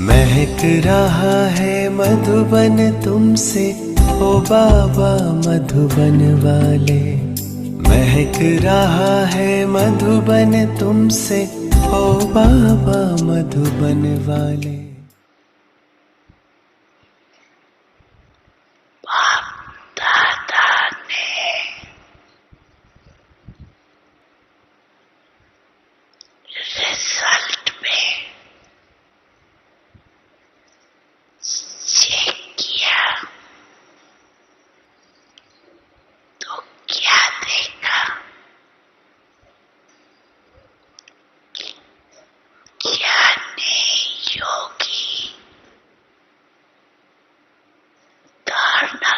महक रहा है मधुबन तुमसे, ओ बाबा मधुबन वाले। महक रहा है मधुबन तुमसे, ओ बाबा मधुबन वाले।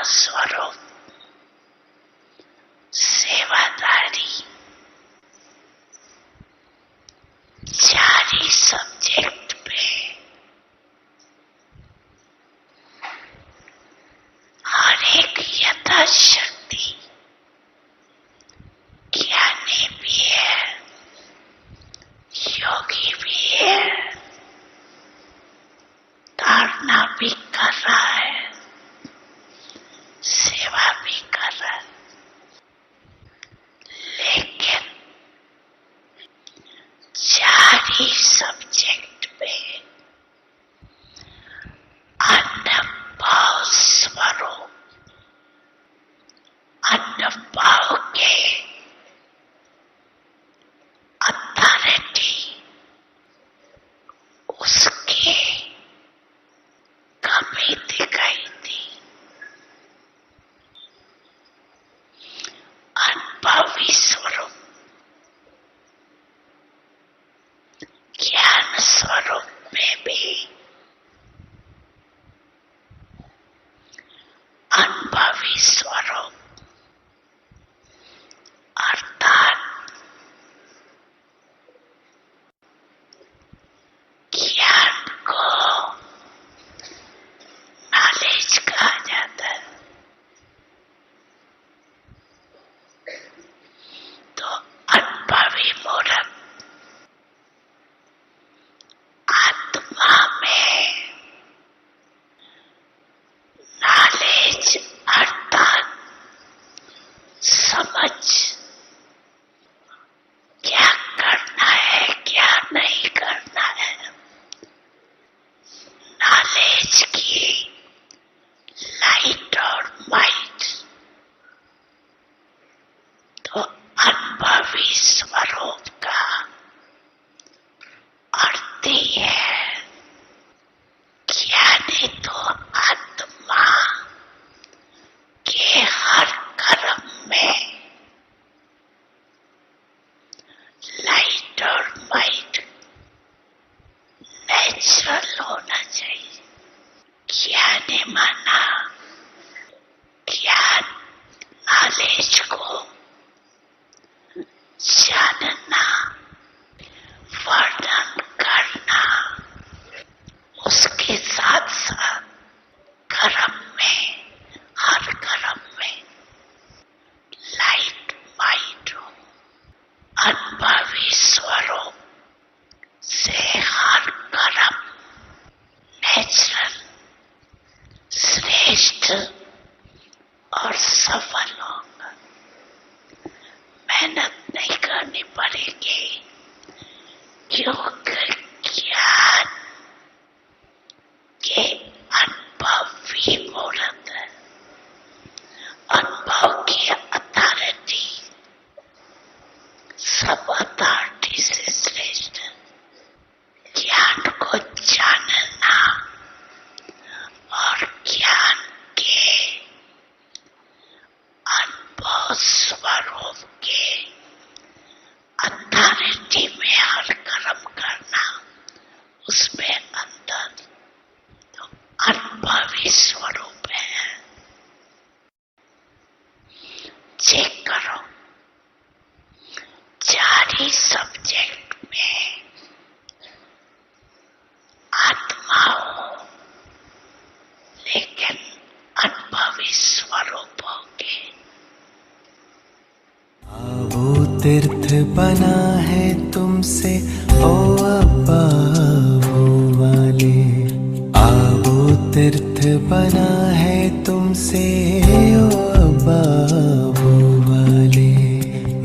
स्वरूप सेवादारी चारी सब्जेक्ट पे हर एक यथाशक्ति ज्ञानी भी है, योगी भी है, धारणा भी कर रहा है, सेवा भी कर रहा है, लेकिन चार ही सब्जेक्ट पे अनुभव स्वरूप अनुभव के अथॉरिटी उसकी कमी दिखाई दी। अनुभवी स्वरूप ज्ञान स्वरूप में भी अनुभवी स्वरूप अर्थात ज्ञान को नॉलेज कहा जाता है। तो अनुभवी मूर्त आत्मा में नॉलेज अर्थात समझ क्या करना है क्या नहीं करना है, नॉलेज की लाइट और माइट। तो अनुभवी स्वरूप का अर्थ ही है ज्ञानी तो आत्मा के हर कर्म में लाइट और माइट नेचुरल होना चाहिए। ज्ञानी माना ज्ञान नॉलेज को जानना, वर्णन करना, उसके साथ साथ कर्म में हर कर्म में लाइट माइट हो। अनुभवी स्वरूप से हर कर्म नेचुरल श्रेष्ठ और सफल होगा। मेहनत नहीं करनी पड़ेगी क्योंकि ज्ञान के अनुभवी मूर्त है। अनुभव की अथॉरिटी सब अथॉरिटी से श्रेष्ठ है। ज्ञान को जानना और ज्ञान के अनुभव स्वरूप के अथॉरिटी में हर कर्म करना, उसमें अंतर तो अनुभवी स्वरूप है। चेक करो चार ही सब्जेक्ट में आत्मा हो लेकिन अनुभवी स्वरूप होगे। आओ तीर्थ बना है तुमसे ओ अब्बा वो वाले, आबो तीर्थ बना है तुमसे ओ अब्बा वो वाले।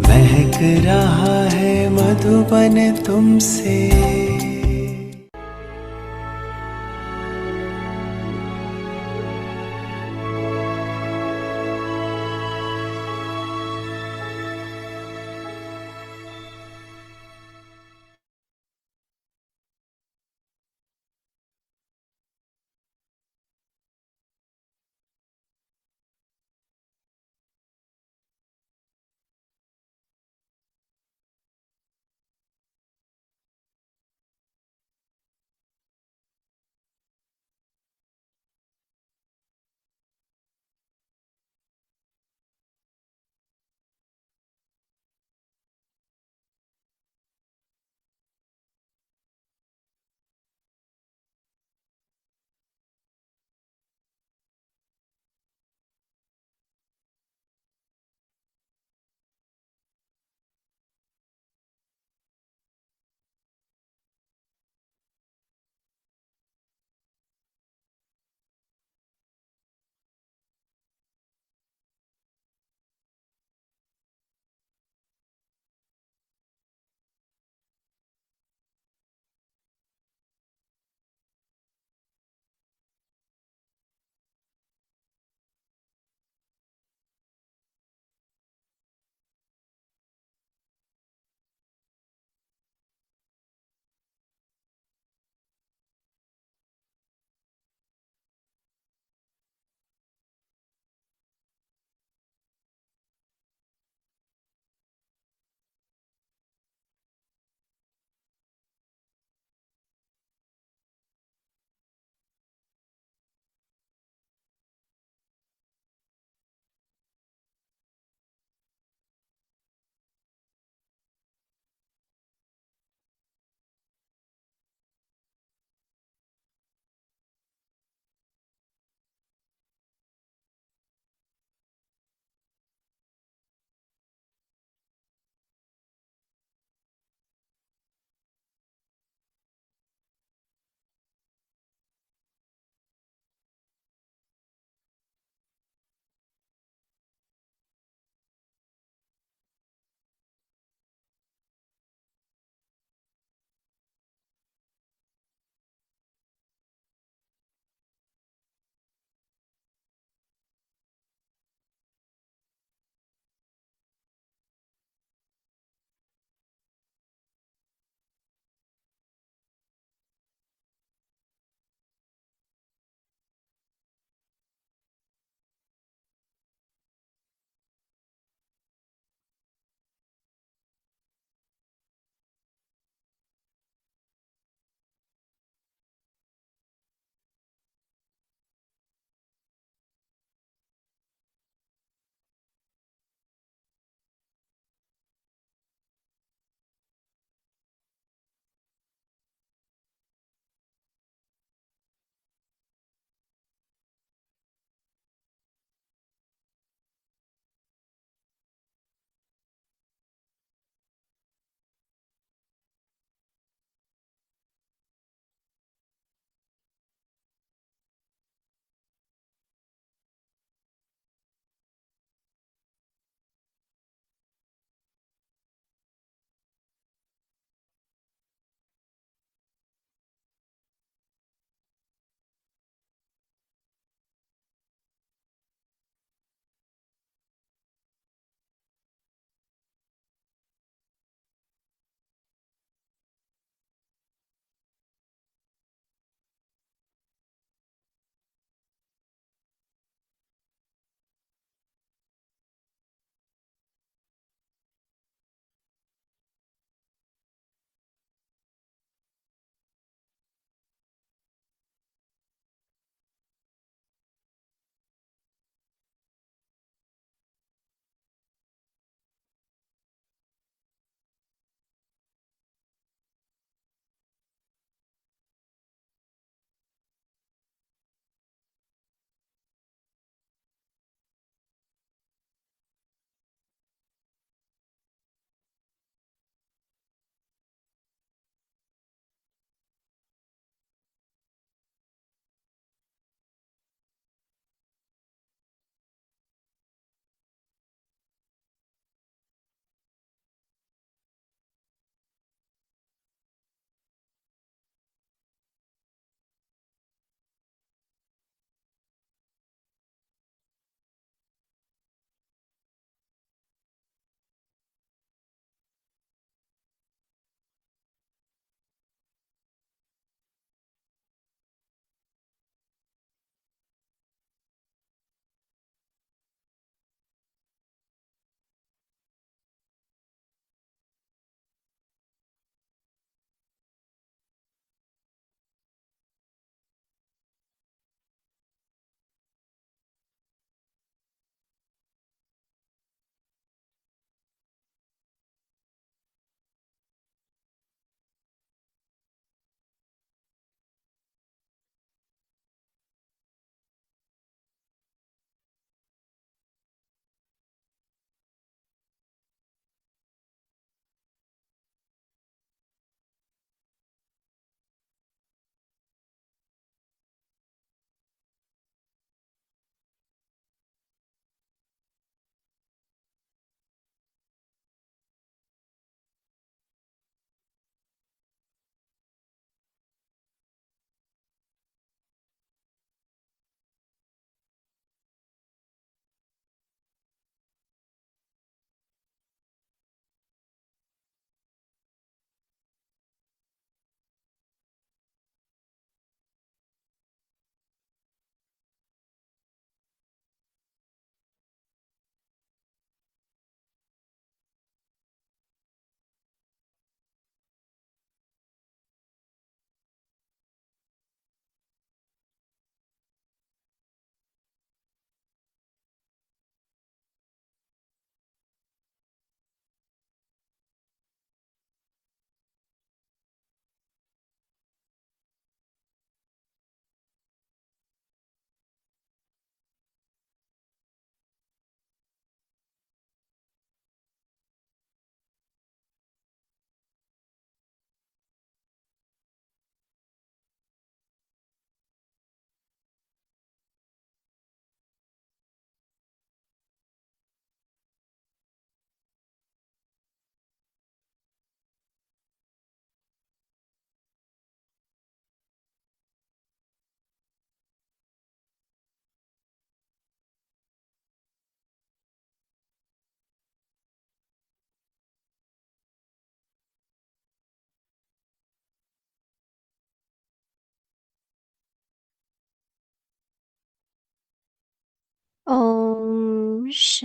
महक रहा है मधुबन तुमसे।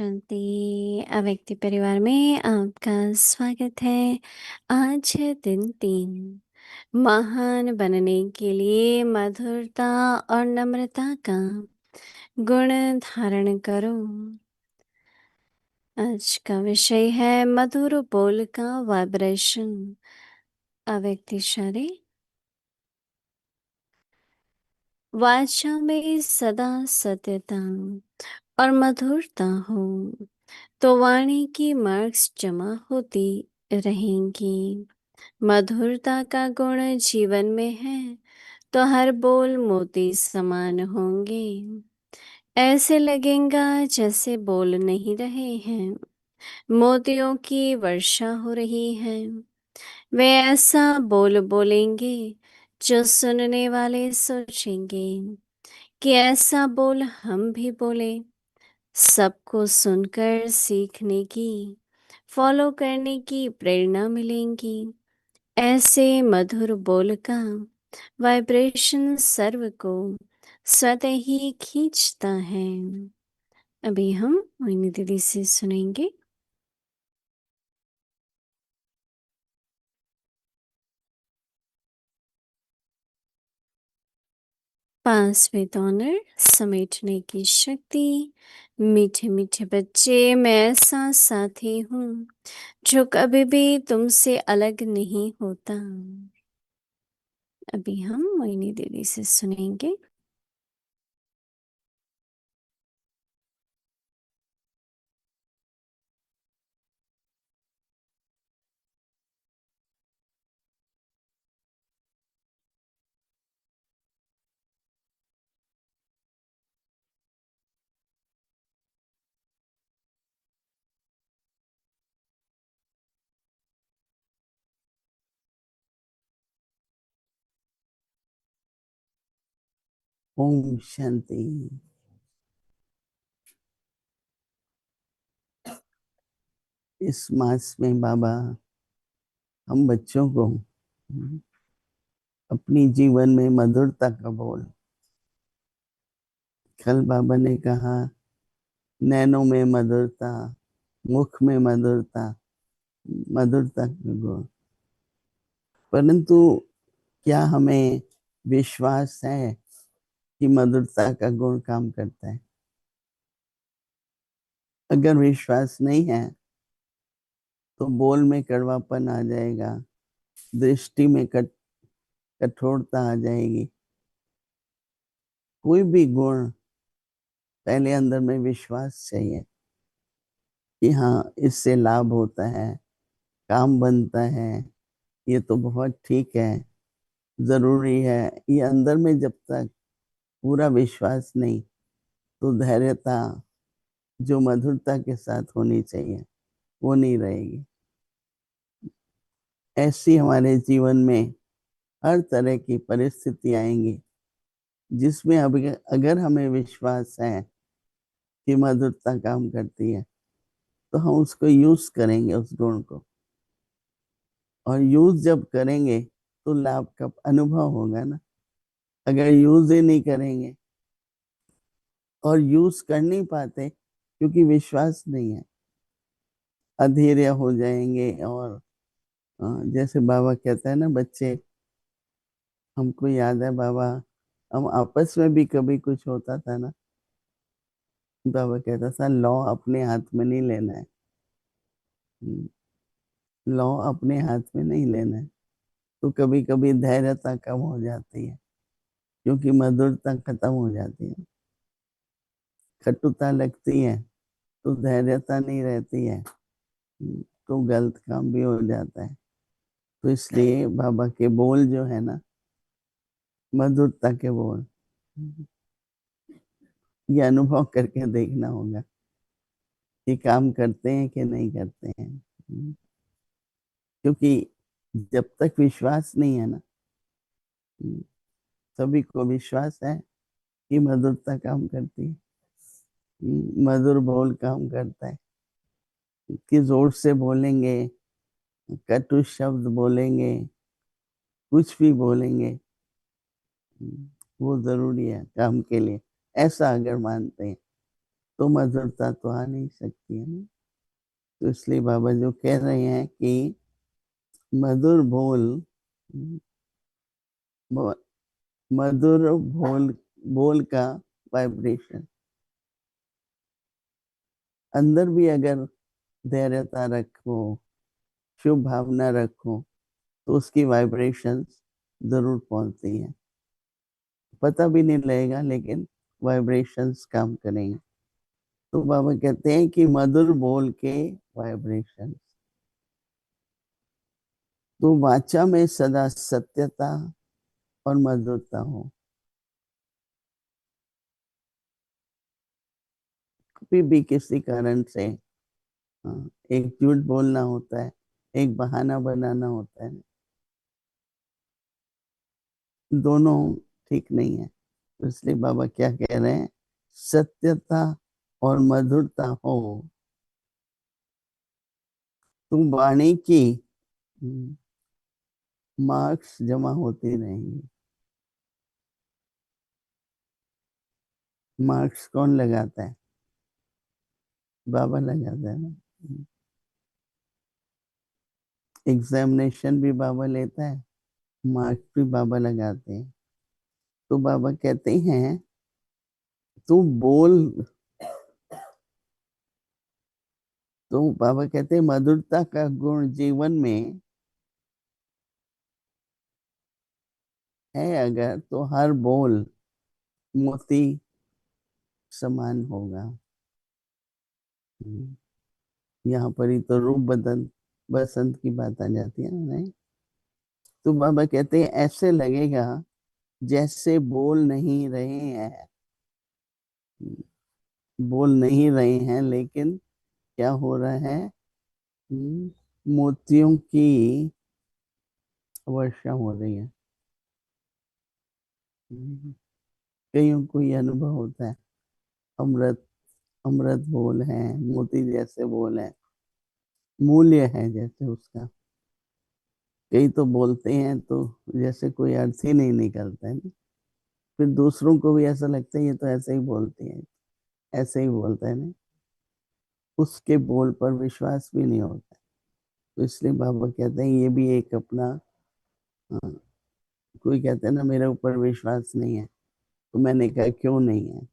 शांति अव्यक्ति परिवार में आपका स्वागत है। आज है दिन 3। महान बनने के लिए मधुरता और नम्रता का गुण धारण करो। आज का विषय है मधुर बोल का वाइब्रेशन। अव्यक्त इशारे। वाचा में सदा सत्यता और मधुरता हो तो वाणी की मार्क्स जमा होती रहेंगी। मधुरता का गुण जीवन में है तो हर बोल मोती समान होंगे। ऐसे लगेगा जैसे बोल नहीं रहे हैं, मोतियों की वर्षा हो रही है। वे ऐसा बोल बोलेंगे जो सुनने वाले सोचेंगे कि ऐसा बोल हम भी बोले। सबको सुनकर सीखने की, फॉलो करने की प्रेरणा मिलेंगी। ऐसे मधुर बोल का वाइब्रेशन सर्व को स्वतः ही खींचता है। अभी हम मोहिनी दीदी से सुनेंगे। पास विद ऑनर समेटने की शक्ति। मीठे मीठे बच्चे, मैं ऐसा साथी हूँ जो कभी भी तुमसे अलग नहीं होता। अभी हम मोहिनी दीदी से सुनेंगे। ओम शांति। इस मास में बाबा हम बच्चों को अपनी जीवन में मधुरता का बोल। कल बाबा ने कहा नैनों में मधुरता, मुख में मधुरता, मधुरता का गुण। परंतु क्या हमें विश्वास है कि मधुरता का गुण काम करता है? अगर विश्वास नहीं है तो बोल में कड़वापन आ जाएगा, दृष्टि में कठोरता आ जाएगी। कोई भी गुण पहले अंदर में विश्वास चाहिए कि हाँ इससे लाभ होता है, काम बनता है, ये तो बहुत ठीक है, जरूरी है। ये अंदर में जब तक पूरा विश्वास नहीं, तो धैर्यता जो मधुरता के साथ होनी चाहिए वो नहीं रहेगी। ऐसी हमारे जीवन में हर तरह की परिस्थिति आएंगी जिसमें अगर हमें विश्वास है कि मधुरता काम करती है तो हम उसको यूज करेंगे, उस गुण को। और यूज जब करेंगे तो लाभ का अनुभव होगा ना। अगर यूज ही नहीं करेंगे और यूज कर नहीं पाते क्योंकि विश्वास नहीं है, अधैर्य हो जाएंगे। और जैसे बाबा कहता है ना, बच्चे, हमको याद है बाबा, हम आपस में भी कभी कुछ होता था ना, बाबा कहता था लॉ अपने हाथ में नहीं लेना है। लॉ अपने हाथ में नहीं लेना है। तो कभी कभी धैर्यता कम हो जाती है क्योंकि मधुरता खत्म हो जाती है, कटुता लगती है, तो धैर्यता नहीं रहती है, तो गलत काम भी हो जाता है। तो इसलिए बाबा के बोल जो है ना, मधुरता के बोल, ये अनुभव करके देखना होगा कि काम करते हैं कि नहीं करते हैं। क्योंकि जब तक विश्वास नहीं है ना, सभी को विश्वास है कि मधुरता काम करती है, मधुर बोल काम करता है। कि जोर से बोलेंगे, कटु शब्द बोलेंगे, कुछ भी बोलेंगे, वो जरूरी है काम के लिए, ऐसा अगर मानते हैं तो मधुरता तो आ नहीं सकती है ना। तो इसलिए बाबा जो कह रहे हैं कि मधुर बोल, मधुर बोल, बोल का वाइब्रेशन, अंदर भी अगर धैर्यता रखो, शुभ भावना रखो, तो उसकी वाइब्रेशंस जरूर पहुंचती हैं। पता भी नहीं लगेगा, लेकिन वाइब्रेशंस काम करेंगे। तो बाबा कहते हैं कि मधुर बोल के वाइब्रेशंस, तो वाचा में सदा सत्यता और मधुरता हो। कभी भी किसी कारण से एक झूठ बोलना होता है, एक बहाना बनाना होता है, दोनों ठीक नहीं है। तो इसलिए बाबा क्या कह रहे हैं, सत्यता और मधुरता हो तो वाणी की मार्क्स जमा होती रहेंगी। मार्क्स कौन लगाता है? बाबा लगाता है ना। एग्जामिनेशन भी बाबा लेता है, मार्क्स भी बाबा लगाते हैं। तो बाबा कहते हैं तू बोल, तो बाबा कहते हैं मधुरता का गुण जीवन में है अगर, तो हर बोल मोती समान होगा। यहाँ पर ही तो रूप बदल बसंत की बात आ जाती है ना, नहीं? तो बाबा कहते हैं ऐसे लगेगा जैसे बोल नहीं रहे हैं, बोल नहीं रहे हैं, लेकिन क्या हो रहा है, मोतियों की वर्षा हो रही है। कईयों को ये अनुभव होता है, अमृत, अमृत बोल है, मोती जैसे बोल है, मूल्य है जैसे उसका। कई तो बोलते हैं तो जैसे कोई अर्थ ही नहीं निकलता है ना। फिर दूसरों को भी ऐसा लगता है ये तो ऐसे ही बोलती है, ऐसे ही बोलता है ना, उसके बोल पर विश्वास भी नहीं होता। तो इसलिए बाबा कहते हैं ये भी एक अपना, हाँ, कोई कहते हैं ना मेरे ऊपर विश्वास नहीं है, तो मैंने कहा क्यों नहीं है।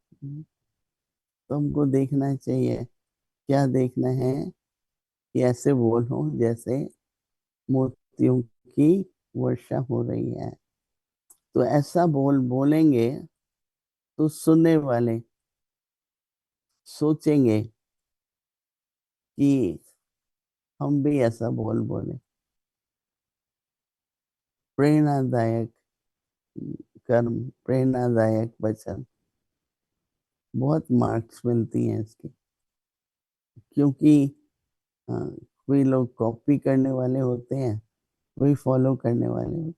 तो हमको देखना चाहिए, क्या देखना है कि ऐसे बोल हो जैसे मोतियों की वर्षा हो रही है। तो ऐसा बोल बोलेंगे तो सुनने वाले सोचेंगे कि हम भी ऐसा बोल बोले। प्रेरणादायक कर्म, प्रेरणादायक वचन, बहुत मार्क्स मिलती हैं इसकी। क्योंकि कोई लोग कॉपी करने वाले होते हैं, कोई फॉलो करने वाले होते हैं।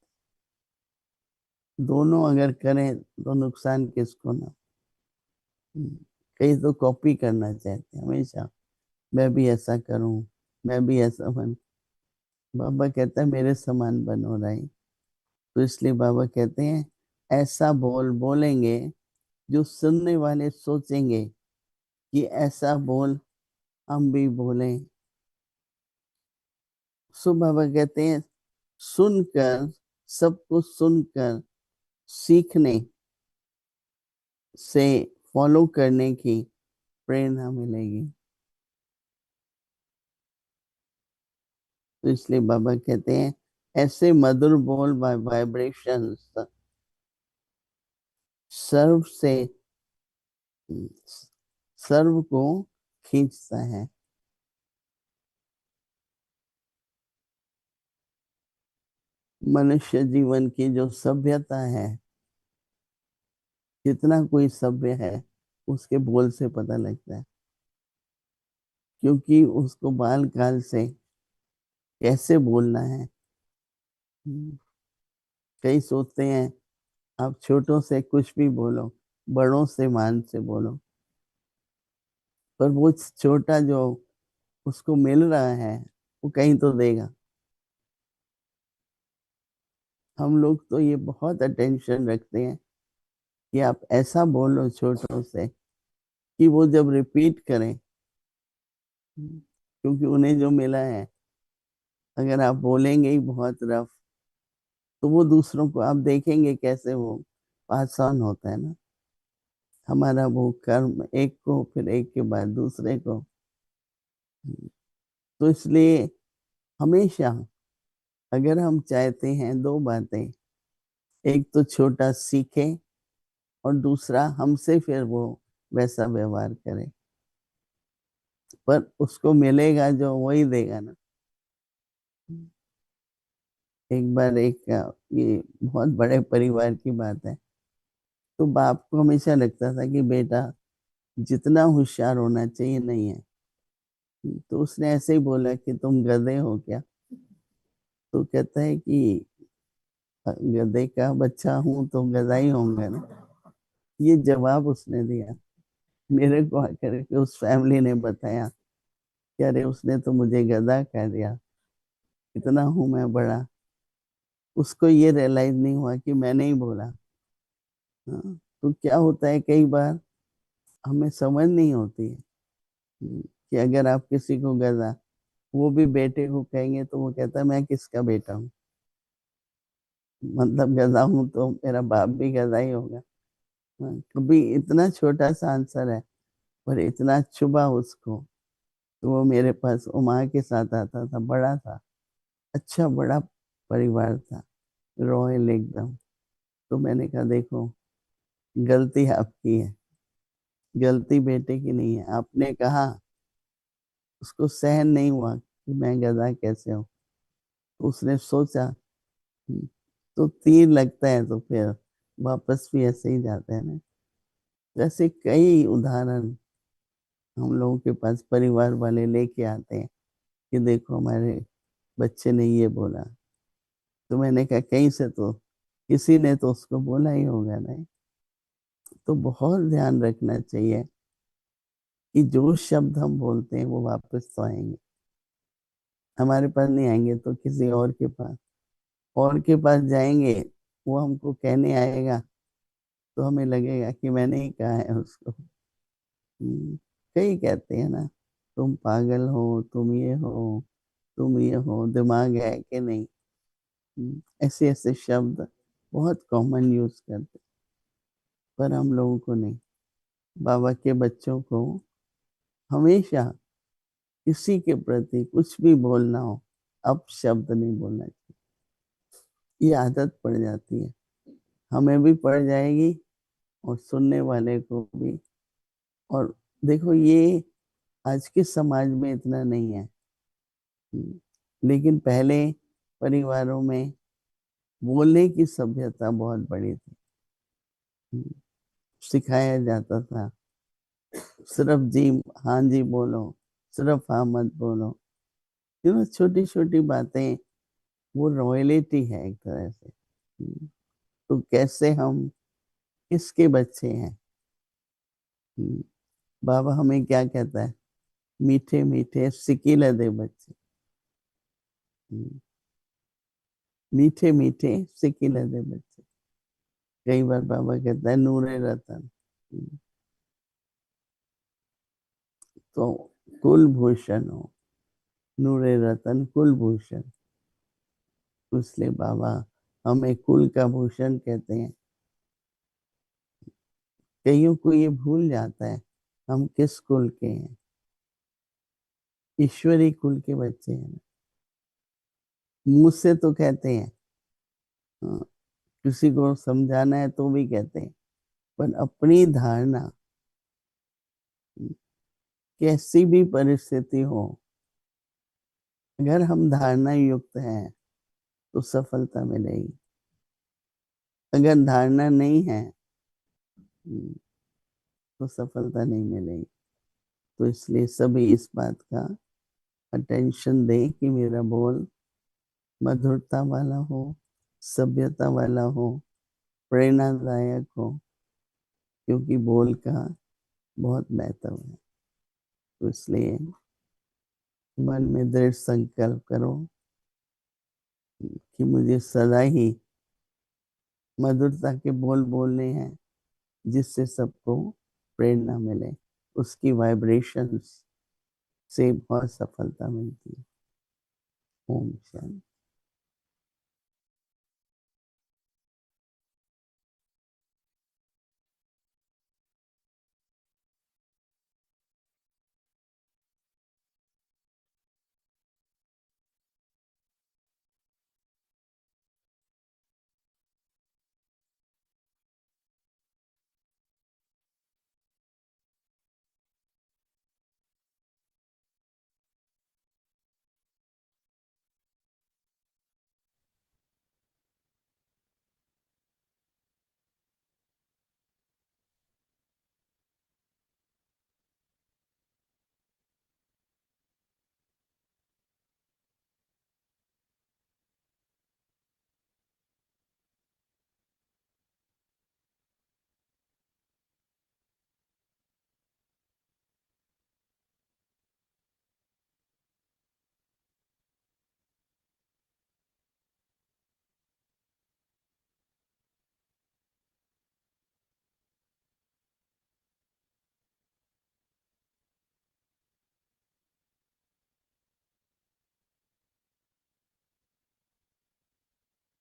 दोनों अगर करें तो नुकसान किसको ना। कई तो कॉपी करना चाहते हैं हमेशा, मैं भी ऐसा करूं, मैं भी ऐसा बन। बाबा कहता है मेरे समान बनो रहे। तो इसलिए बाबा कहते हैं ऐसा बोल बोलेंगे जो सुनने वाले सोचेंगे कि ऐसा बोल हम भी बोलें। सो बाबा कहते हैं सुनकर, सबको सुनकर सीखने से फॉलो करने की प्रेरणा मिलेगी। तो इसलिए बाबा कहते हैं ऐसे मधुर बोल वाइब्रेशंस सर्व से, सर्व को खींचता है। मनुष्य जीवन की जो सभ्यता है, कितना कोई सभ्य है उसके बोल से पता लगता है। क्योंकि उसको बाल काल से कैसे बोलना है। कई सोचते हैं आप छोटों से कुछ भी बोलो, बड़ों से मान से बोलो, पर वो छोटा जो उसको मिल रहा है वो कहीं तो देगा। हम लोग तो ये बहुत अटेंशन रखते हैं कि आप ऐसा बोलो छोटों से कि वो जब रिपीट करें, क्योंकि उन्हें जो मिला है, अगर आप बोलेंगे ही बहुत रफ, तो वो दूसरों को आप देखेंगे कैसे वो पास ऑन होता है ना, हमारा वो कर्म एक को फिर एक के बाद दूसरे को। तो इसलिए हमेशा अगर हम चाहते हैं दो बातें, एक तो छोटा सीखे और दूसरा हमसे फिर वो वैसा व्यवहार करे, पर उसको मिलेगा जो वही देगा ना। एक बार ये बहुत बड़े परिवार की बात है, तो बाप को हमेशा लगता था कि बेटा जितना होशियार होना चाहिए नहीं है। तो उसने ऐसे ही बोला कि तुम गधे हो क्या? तो कहता है कि गधे का बच्चा हूं तो गधा ही होंगे ना। ये जवाब उसने दिया। मेरे को आकर के उस फैमिली ने बताया कि अरे उसने तो मुझे गधा कह दिया, इतना हूं मैं बड़ा। उसको ये रियलाइज नहीं हुआ कि मैंने ही बोला। हाँ, तो क्या होता है कई बार हमें समझ नहीं होती है कि अगर आप किसी को गधा, वो भी बेटे को कहेंगे तो वो कहता है मैं किसका बेटा हूँ, मतलब गधा हूँ तो मेरा बाप भी गधा ही होगा। हाँ, कभी इतना छोटा सा आंसर है पर इतना चुभा उसको। तो वो मेरे पास उमा के साथ आता था, बड़ा था, अच्छा बड़ा परिवार था, रॉयल एकदम। तो मैंने कहा देखो, गलती आपकी है, गलती बेटे की नहीं है। आपने कहा, उसको सहन नहीं हुआ कि मैं गधा कैसे हूँ, तो उसने सोचा। तो तीर लगता है तो फिर वापस भी ऐसे ही जाते हैं ना। वैसे कई उदाहरण हम लोगों के पास परिवार वाले लेके आते हैं कि देखो हमारे बच्चे ने ये बोला। तो मैंने कहा कहीं से तो किसी ने तो उसको बोला ही होगा ना। तो बहुत ध्यान रखना चाहिए कि जो शब्द हम बोलते हैं वो वापस तो आएंगे, हमारे पास नहीं आएंगे तो किसी और के पास जाएंगे। वो हमको कहने आएगा तो हमें लगेगा कि मैंने ही कहा है उसको। कई कहते हैं ना, तुम पागल हो, तुम ये हो, तुम ये हो, दिमाग है कि नहीं। ऐसे ऐसे शब्द बहुत कॉमन यूज करते, पर हम लोगों को नहीं। बाबा के बच्चों को हमेशा किसी के प्रति कुछ भी बोलना हो, अब शब्द नहीं बोलना चाहिए। ये आदत पड़ जाती है, हमें भी पड़ जाएगी और सुनने वाले को भी। और देखो ये आज के समाज में इतना नहीं है, लेकिन पहले परिवारों में बोलने की सभ्यता बहुत बड़ी थी। सिखाया जाता था सिर्फ जी, हाँ जी बोलो, सिर्फ हाँ मत बोलो। छोटी छोटी बातें, वो रॉयलिटी है एक तरह से। तो कैसे हम किसके बच्चे हैं? बाबा हमें क्या कहता है, मीठे मीठे सिकीले दे बच्चे। मीठे मीठे सिकीले दे बच्चे। कई बार बाबा कहता है नूरे रतन। तो कुलभूषण हो, नूरे रतन कुलभूषण। इसलिए बाबा हमें कुल का भूषण कहते हैं। कईयों को ये भूल जाता है हम किस कुल के हैं। ईश्वरी कुल के बच्चे हैं। मुझसे तो कहते हैं, हाँ, किसी को समझाना है तो भी कहते हैं, पर अपनी धारणा, कैसी भी परिस्थिति हो, अगर हम धारणा युक्त हैं तो सफलता मिलेगी। अगर धारणा नहीं है तो सफलता नहीं मिलेगी। तो इसलिए सभी इस बात का अटेंशन दें कि मेरा बोल मधुरता वाला हो, सभ्यता वाला हो, प्रेरणादायक हो, क्योंकि बोल का बहुत महत्व है। तो इसलिए मन में दृढ़ संकल्प करो कि मुझे सदा ही मधुरता के बोल बोलने हैं, जिससे सबको प्रेरणा मिले। उसकी वाइब्रेशंस से बहुत सफलता मिलती है। ओम शांति।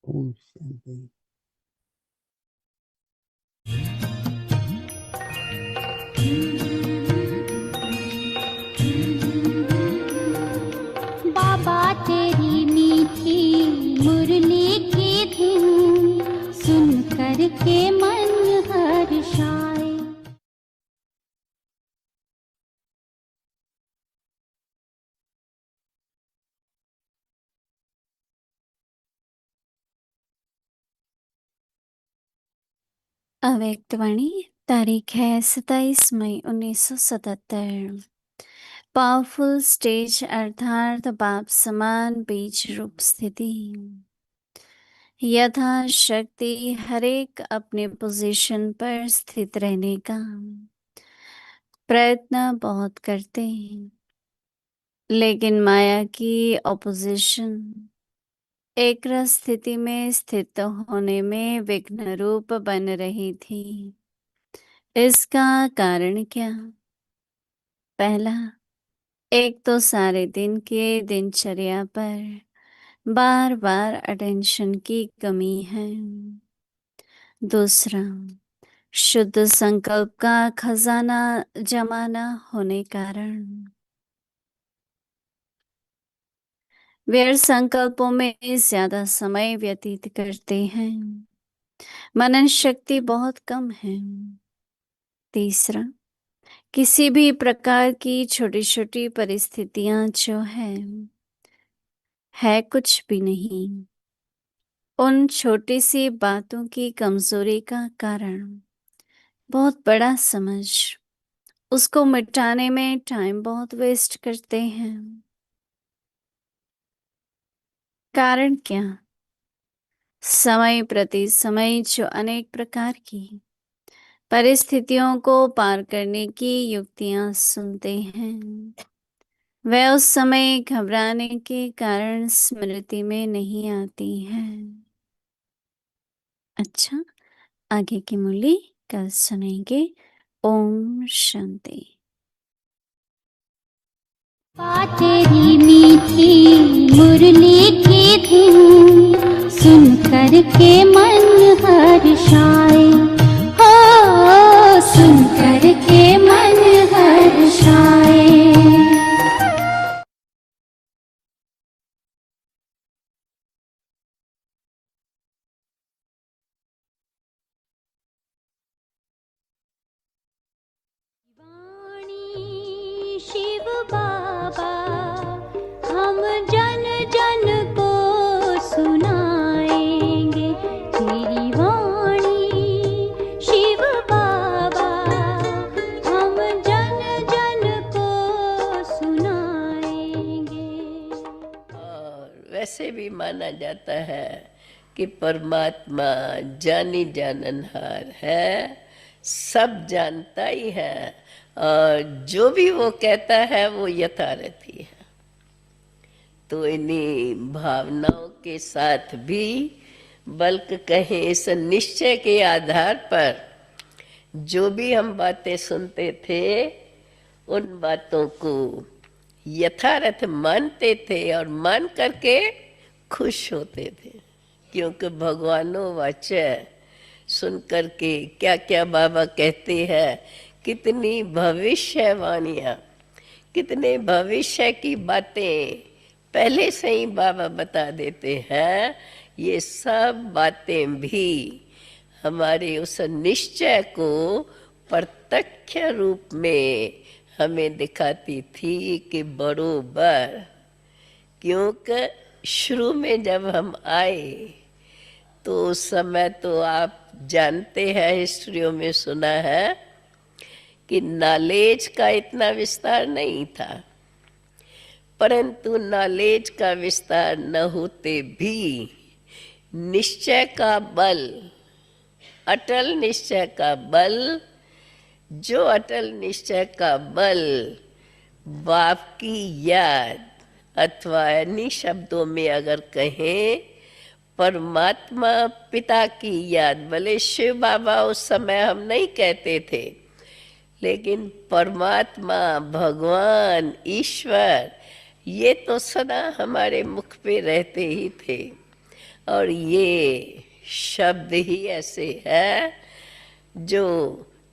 ओम शांति। बाबा तेरी मीठी मुरली की धुन सुन कर के मन हर्षाए। अव्यक्त वाणी, तारीख है 27 मई 1977। पावरफुल स्टेज अर्थात बाप समान बीज रूप स्थिति। यथा शक्ति हरेक अपने पोजीशन पर स्थित रहने का प्रयत्न बहुत करते हैं, लेकिन माया की ऑपोजिशन एक रस स्थिति में स्थित होने में विघ्न रूप बन रही थी। इसका कारण क्या? पहला, एक तो सारे दिन के दिनचर्या पर बार बार अटेंशन की कमी है। दूसरा, शुद्ध संकल्प का खजाना जमा न होने कारण व्यर्थ संकल्पों में ज्यादा समय व्यतीत करते हैं। मनन शक्ति बहुत कम है। तीसरा, किसी भी प्रकार की छोटी छोटी परिस्थितियां जो है कुछ भी नहीं। उन छोटी सी बातों की कमजोरी का कारण बहुत बड़ा समझ उसको मिटाने में टाइम बहुत वेस्ट करते हैं। कारण क्या? समय प्रति समय जो अनेक प्रकार की परिस्थितियों को पार करने की युक्तियां सुनते हैं, वह उस समय घबराने के कारण स्मृति में नहीं आती हैं। अच्छा, आगे की मुरली कल सुनेंगे। ओम शांति। तेरी मीठी मुरली की धुन सुन कर के मन हर्षाए। हो सुन कर के मन हर्षाए। शिव बाबा हम जन जन को सुनाएंगे तेरी वाणी। शिव बाबा हम जन जन को सुनाएंगे। और वैसे भी माना जाता है कि परमात्मा जानी जाननहार है, सब जानता ही है, और जो भी वो कहता है वो यथार्थी है। तो इन्हीं भावनाओं के साथ भी, बल्कि कहें इस निश्चय के आधार पर जो भी हम बातें सुनते थे, उन बातों को यथार्थ मानते थे और मान करके खुश होते थे, क्योंकि भगवानो वाच सुन करके क्या क्या बाबा कहते हैं, कितनी भविष्यवाणियाँ, कितने भविष्य की बातें पहले से ही बाबा बता देते हैं। ये सब बातें भी हमारे उस निश्चय को प्रत्यक्ष रूप में हमें दिखाती थी कि बरोबर, क्योंकि शुरू में जब हम आए तो उस समय तो आप जानते हैं, हिस्ट्रियों में सुना है कि नॉलेज का इतना विस्तार नहीं था, परंतु नॉलेज का विस्तार न होते भी निश्चय का बल, अटल निश्चय का बल, जो अटल निश्चय का बल बाप की याद, अथवा अन्य शब्दों में अगर कहें परमात्मा पिता की याद, भले शिव बाबा उस समय हम नहीं कहते थे, लेकिन परमात्मा, भगवान, ईश्वर, ये तो सदा हमारे मुख पे रहते ही थे। और ये शब्द ही ऐसे है जो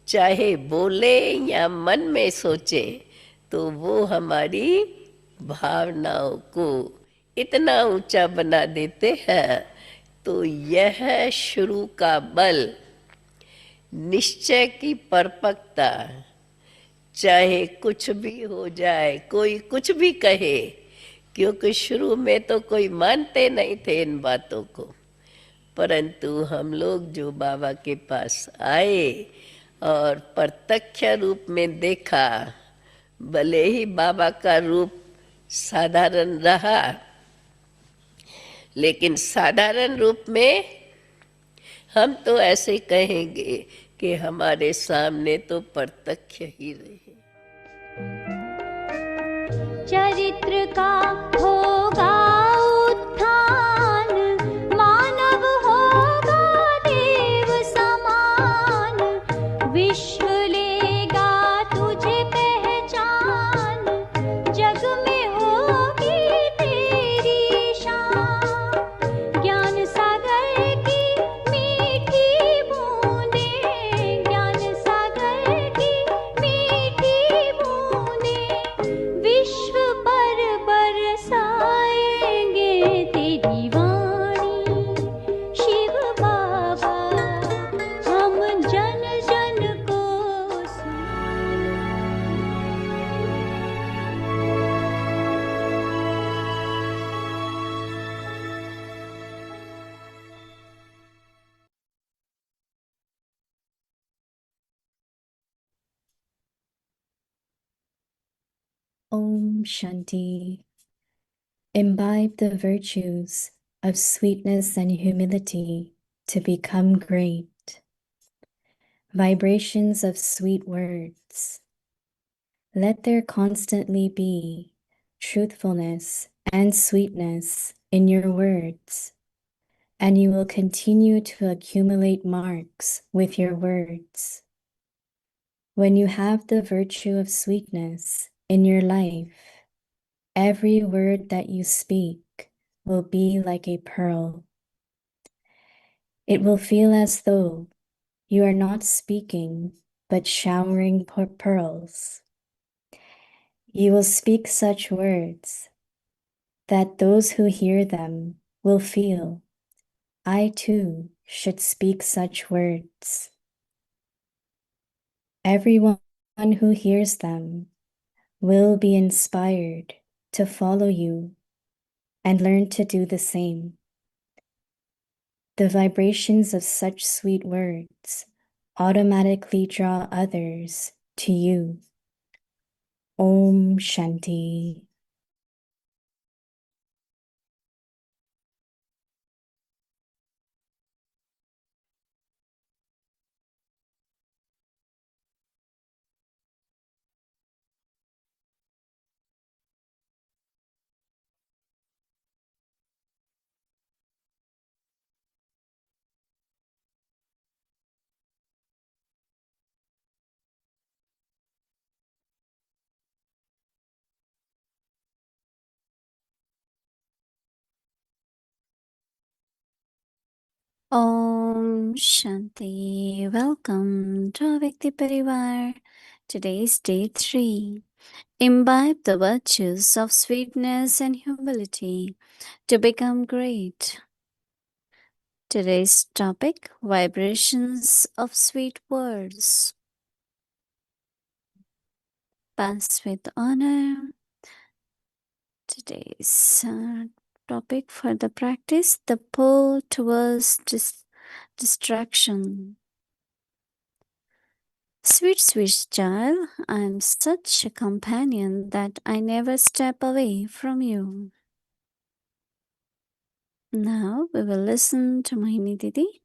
चाहे बोले या मन में सोचे तो वो हमारी भावनाओं को इतना ऊंचा बना देते हैं। तो यह शुरू का बल, निश्चय की परिपक्वता, चाहे कुछ भी हो जाए, कोई कुछ भी कहे, क्योंकि शुरू में तो कोई मानते नहीं थे इन बातों को, परंतु हम लोग जो बाबा के पास आए और प्रत्यक्ष रूप में देखा, भले ही बाबा का रूप साधारण रहा, लेकिन साधारण रूप में हम तो ऐसे कहेंगे कि हमारे सामने तो प्रत्यक्ष ही रहे। चरित्र का होगा उत्थान, मानव होगा देव समान, विश्व लेगा तुझे पहचान, जग में होगी तेरी शान। ज्ञान सागर की मीठी बूंदें, ज्ञान सागर की मीठी बूंदें, विश्व पर बरसाएंगे तेरी वाणी। शिव बाबा हम जन जन को Om Shanti. Imbibe the virtues of sweetness and humility to become great. Vibrations of sweet words. Let there constantly be truthfulness and sweetness in your words, and you will continue to accumulate marks with your words. When you have the virtue of sweetness in your life, every word that you speak will be like a pearl. It will feel as though you are not speaking, but showering pearls. You will speak such words that those who hear them will feel, I too should speak such words. Everyone who hears them will be inspired to follow you and learn to do the same. The vibrations of such sweet words automatically draw others to you. Om Shanti. Om Shanti. Welcome to Avyakt Parivar. Today is day 3. Imbibe the virtues of sweetness and humility to become great. Today's topic, vibrations of sweet words. Pass with honor. Today's topic for the practice, the pull towards distraction. Sweet, sweet child, I am such a companion that I never step away from you. Now we will listen to Mohini Didi.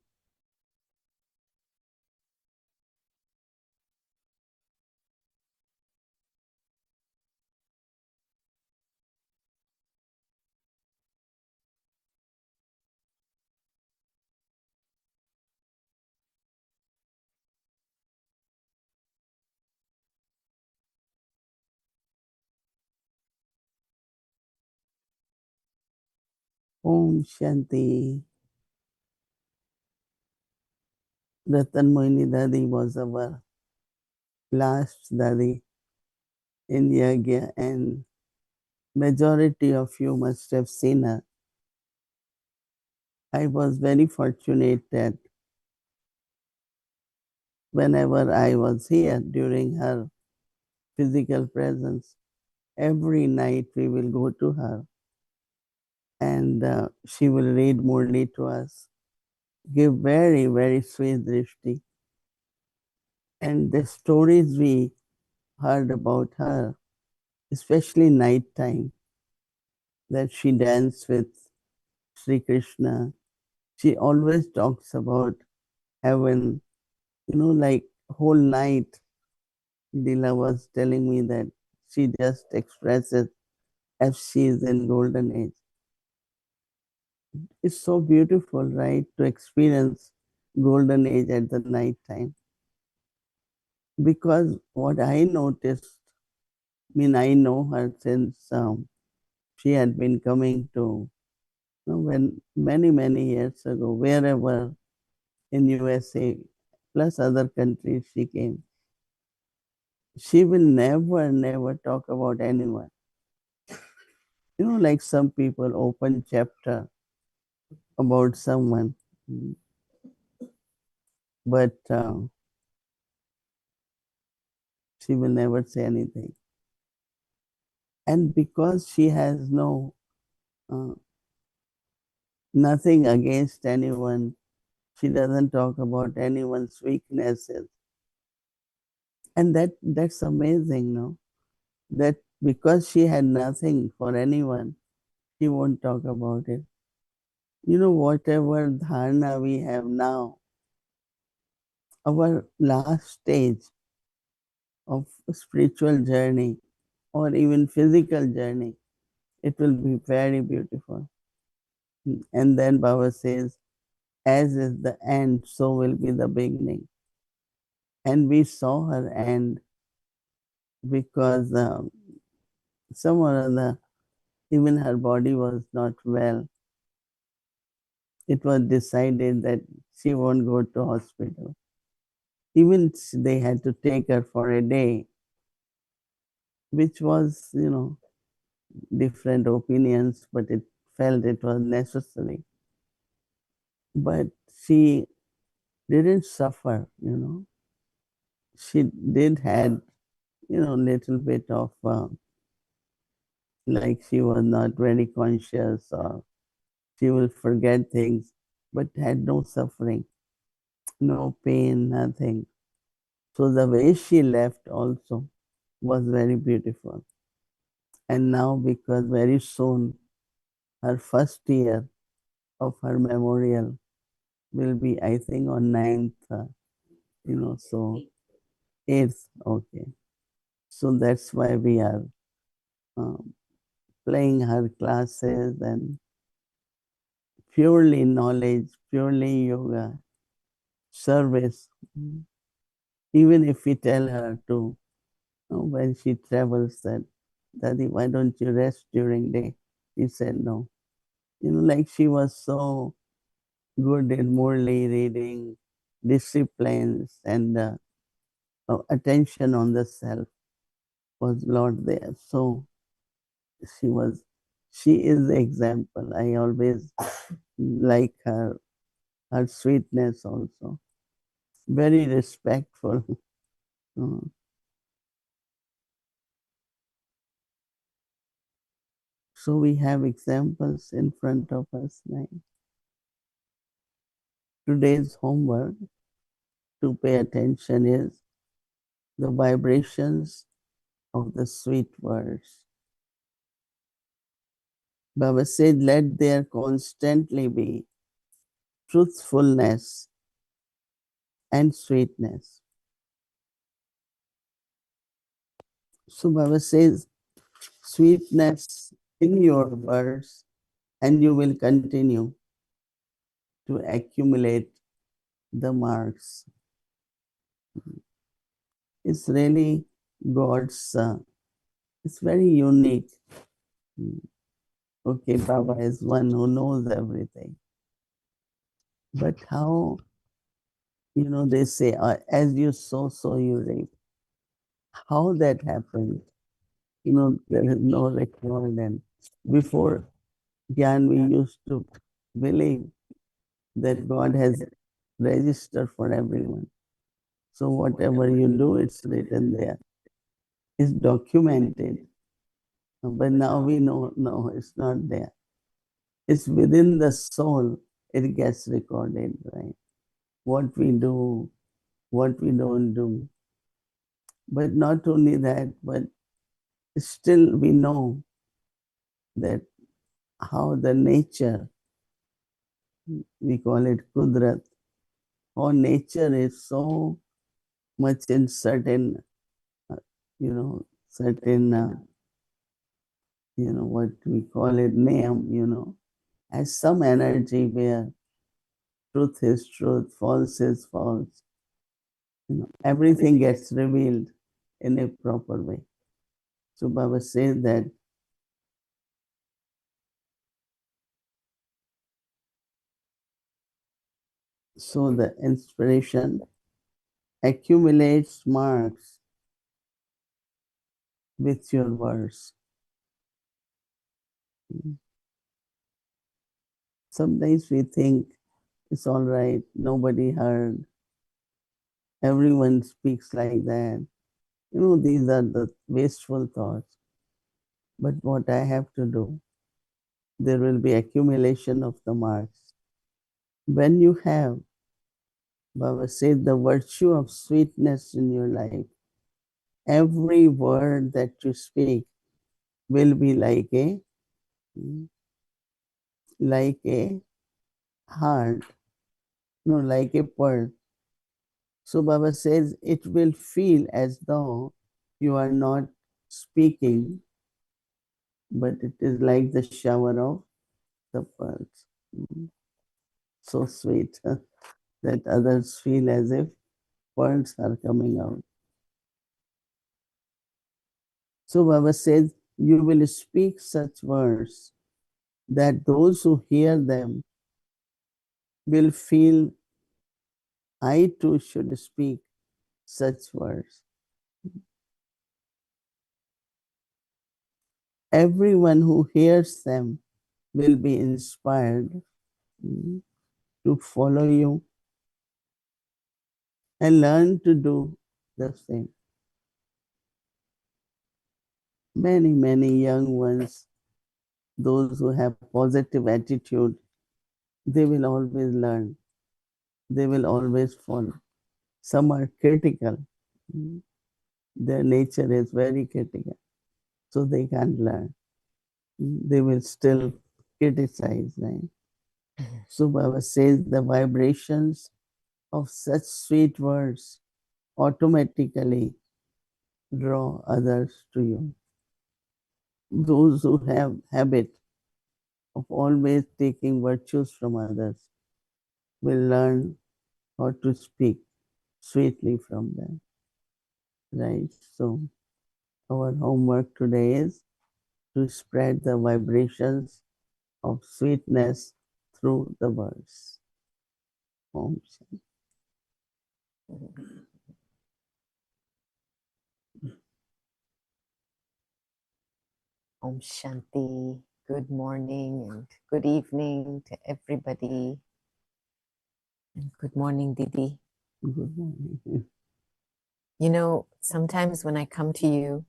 Om Shanti. Ratan Mohini Didi was our last Dadi in Yagya, and majority of you must have seen her. I was very fortunate that whenever I was here during her physical presence, every night we will go to her and she will read Murli to us, give very, very sweet drishti. And the stories we heard about her, especially night time, that she danced with Sri Krishna. She always talks about heaven, like whole night. Dila was telling me that she just expresses as she is in golden age. It's so beautiful, right, to experience golden age at the night time. Because what I noticed, I know her since she had been coming to, when many, many years ago, wherever in USA, plus other countries she came. She will never, never talk about anyone. Like some people open chapter about someone, but she will never say anything. And because she has uh, nothing against anyone, she doesn't talk about anyone's weaknesses. And that's amazing, no? That because she had nothing for anyone, she won't talk about it. Whatever dharana we have now, our last stage of spiritual journey or even physical journey, it will be very beautiful. And then Baba says, as is the end, so will be the beginning. And we saw her end because some or other, even her body was not well. It was decided that she won't go to hospital. Even they had to take her for a day, which was, different opinions, but it felt it was necessary. But she didn't suffer. She did had, little bit of like she was not very conscious or she will forget things, but had no suffering, no pain, nothing. So the way she left also was very beautiful. And now because very soon her first year of her memorial will be, I think, on 9th, so 8th, okay. So that's why we are um, playing her classes and purely knowledge, purely yoga, service. Even if we tell her to, when she travels, that, Daddy, why don't you rest during day? She said no. Like she was so good in Murli reading, disciplines, and attention on the self was not there. So she is the example. I always like her sweetness also. Very respectful. So we have examples in front of us now. Today's homework to pay attention is the vibrations of the sweet words. Baba said, let there constantly be truthfulness and sweetness. So Baba says, sweetness in your words, and you will continue to accumulate the marks. It's really God's, it's very unique. Okay, Baba is one who knows everything. But how, they say, as you sow, so you reap. How that happens, there is no record. And before Gyan, we used to believe that God has registered for everyone. So whatever you do, it's written there. It's documented. But now we know, no, it's not there. It's within the soul, it gets recorded, right? What we do, what we don't do. But not only that, but still we know that how the nature, we call it Kudrat, how nature is so much in certain, certain, what we call it, name, as some energy where truth is truth, false is false. Everything gets revealed in a proper way. So Baba says that so the inspiration accumulates marks with your words. Sometimes we think it's all right, nobody heard, everyone speaks like that. These are the wasteful thoughts. But what I have to do, there will be accumulation of the marks. When you have, Baba said, the virtue of sweetness in your life, every word that you speak will be like a heart, like a pearl. So Baba says it will feel as though you are not speaking, but it is like the shower of the pearls. So sweet that others feel as if pearls are coming out. So Baba says you will speak such words that those who hear them will feel, I too should speak such words. Everyone who hears them will be inspired to follow you and learn to do the same. Many, many young ones, those who have positive attitude, they will always learn. They will always follow. Some are critical. Their nature is very critical. So they can't learn. They will still criticize, right? So Baba says the vibrations of such sweet words automatically draw others to you. Those who have habit of always taking virtues from others will learn how to speak sweetly from them. Right? So our homework today is to spread the vibrations of sweetness through the words. Om Om Shanti. Good morning and good evening to everybody. And good morning, Didi. Good morning. You know, sometimes when I come to you,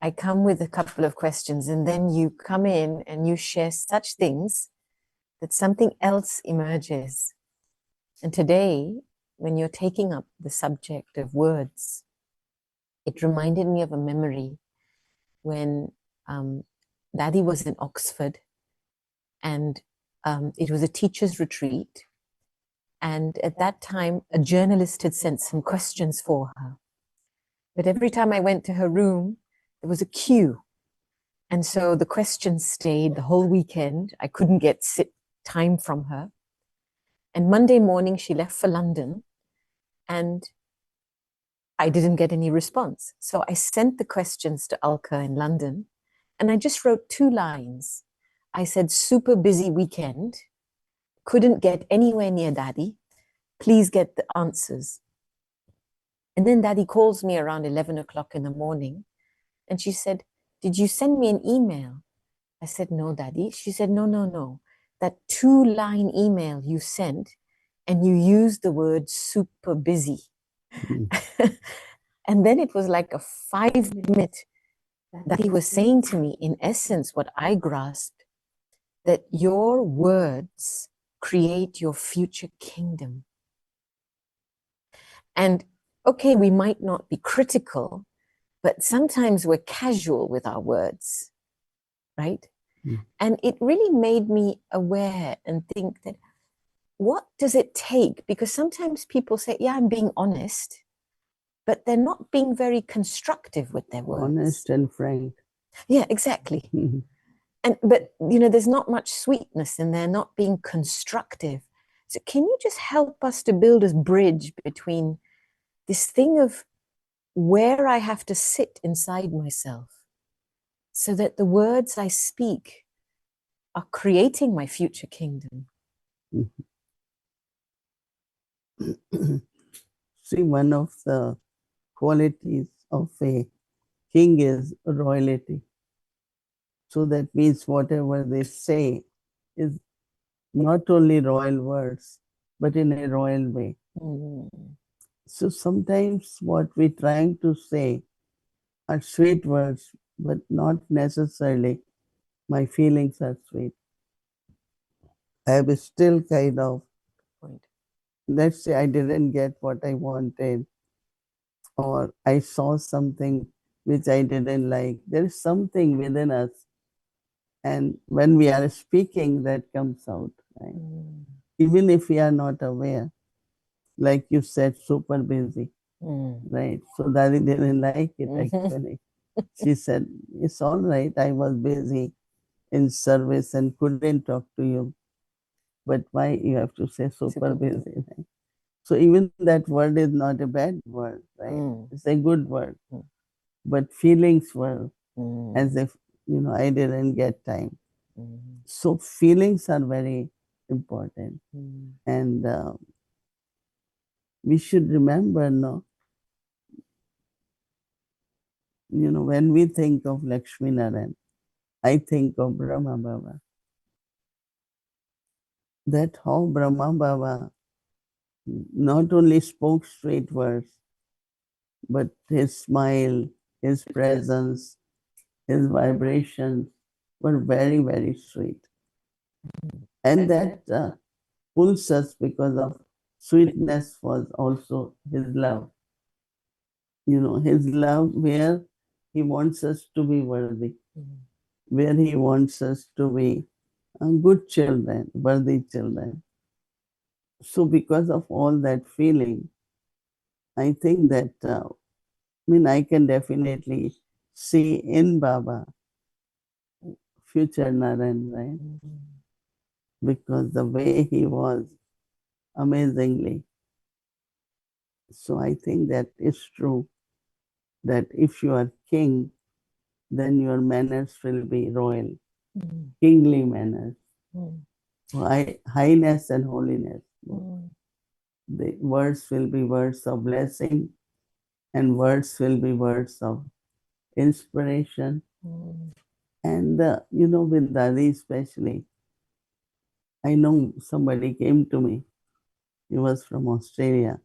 I come with a couple of questions and then you come in and you share such things that something else emerges. And today, when you're taking up the subject of words, it reminded me of a memory when Daddy was in Oxford and it was a teacher's retreat. And at that time, a journalist had sent some questions for her. But every time I went to her room, there was a queue. And so the questions stayed the whole weekend. I couldn't get time from her. And Monday morning, she left for London and I didn't get any response. So I sent the questions to Alka in London and I just wrote 2 lines. I said, super busy weekend, couldn't get anywhere near Daddy. Please get the answers. And then Daddy calls me around 11 o'clock in the morning and she said, did you send me an email? I said, no, Daddy. She said, no. That 2-line email you sent and you used the word super busy. And then it was like a 5-minute that he was saying to me, in essence, what I grasped, that your words create your future kingdom. And okay, we might not be critical, but sometimes we're casual with our words, right? And it really made me aware and think that what does it take? Because sometimes people say, yeah, I'm being honest, but they're not being very constructive with their words. Honest and frank. Yeah, exactly. But you know, there's not much sweetness and they're not being constructive. So can you just help us to build a bridge between this thing of where I have to sit inside myself so that the words I speak are creating my future kingdom? See, one of the qualities of a king is royalty. So that means whatever they say is not only royal words, but in a royal way. So sometimes what we're trying to say are sweet words, but not necessarily my feelings are sweet. I have still kind of, let's say I didn't get what I wanted, or I saw something which I didn't like. There is something within us. And when we are speaking, that comes out, right? Even if we are not aware, like you said, super busy, right? So Daddy didn't like it actually. She said, it's all right, I was busy in service and couldn't talk to you. But why you have to say super busy, right? So even that word is not a bad word, right? It's a good word. But feelings were as if, I didn't get time. So feelings are very important. And we should remember, no, when we think of Lakshmi Narayan, I think of Brahma Baba. That how Brahma Baba not only spoke straight words, but his smile, his presence, his vibrations were very, very sweet. And that pulls us because of sweetness was also his love. His love where he wants us to be worthy, where he wants us to be good children, worthy children. So because of all that feeling, I think that, I can definitely see in Baba future Narayan, right? Because the way he was, amazingly. So I think that is true, that if you are king, then your manners will be royal, kingly manners, highness and holiness. The words will be words of blessing, and words will be words of inspiration. And with Dadi especially, I know somebody came to me. He was from Australia.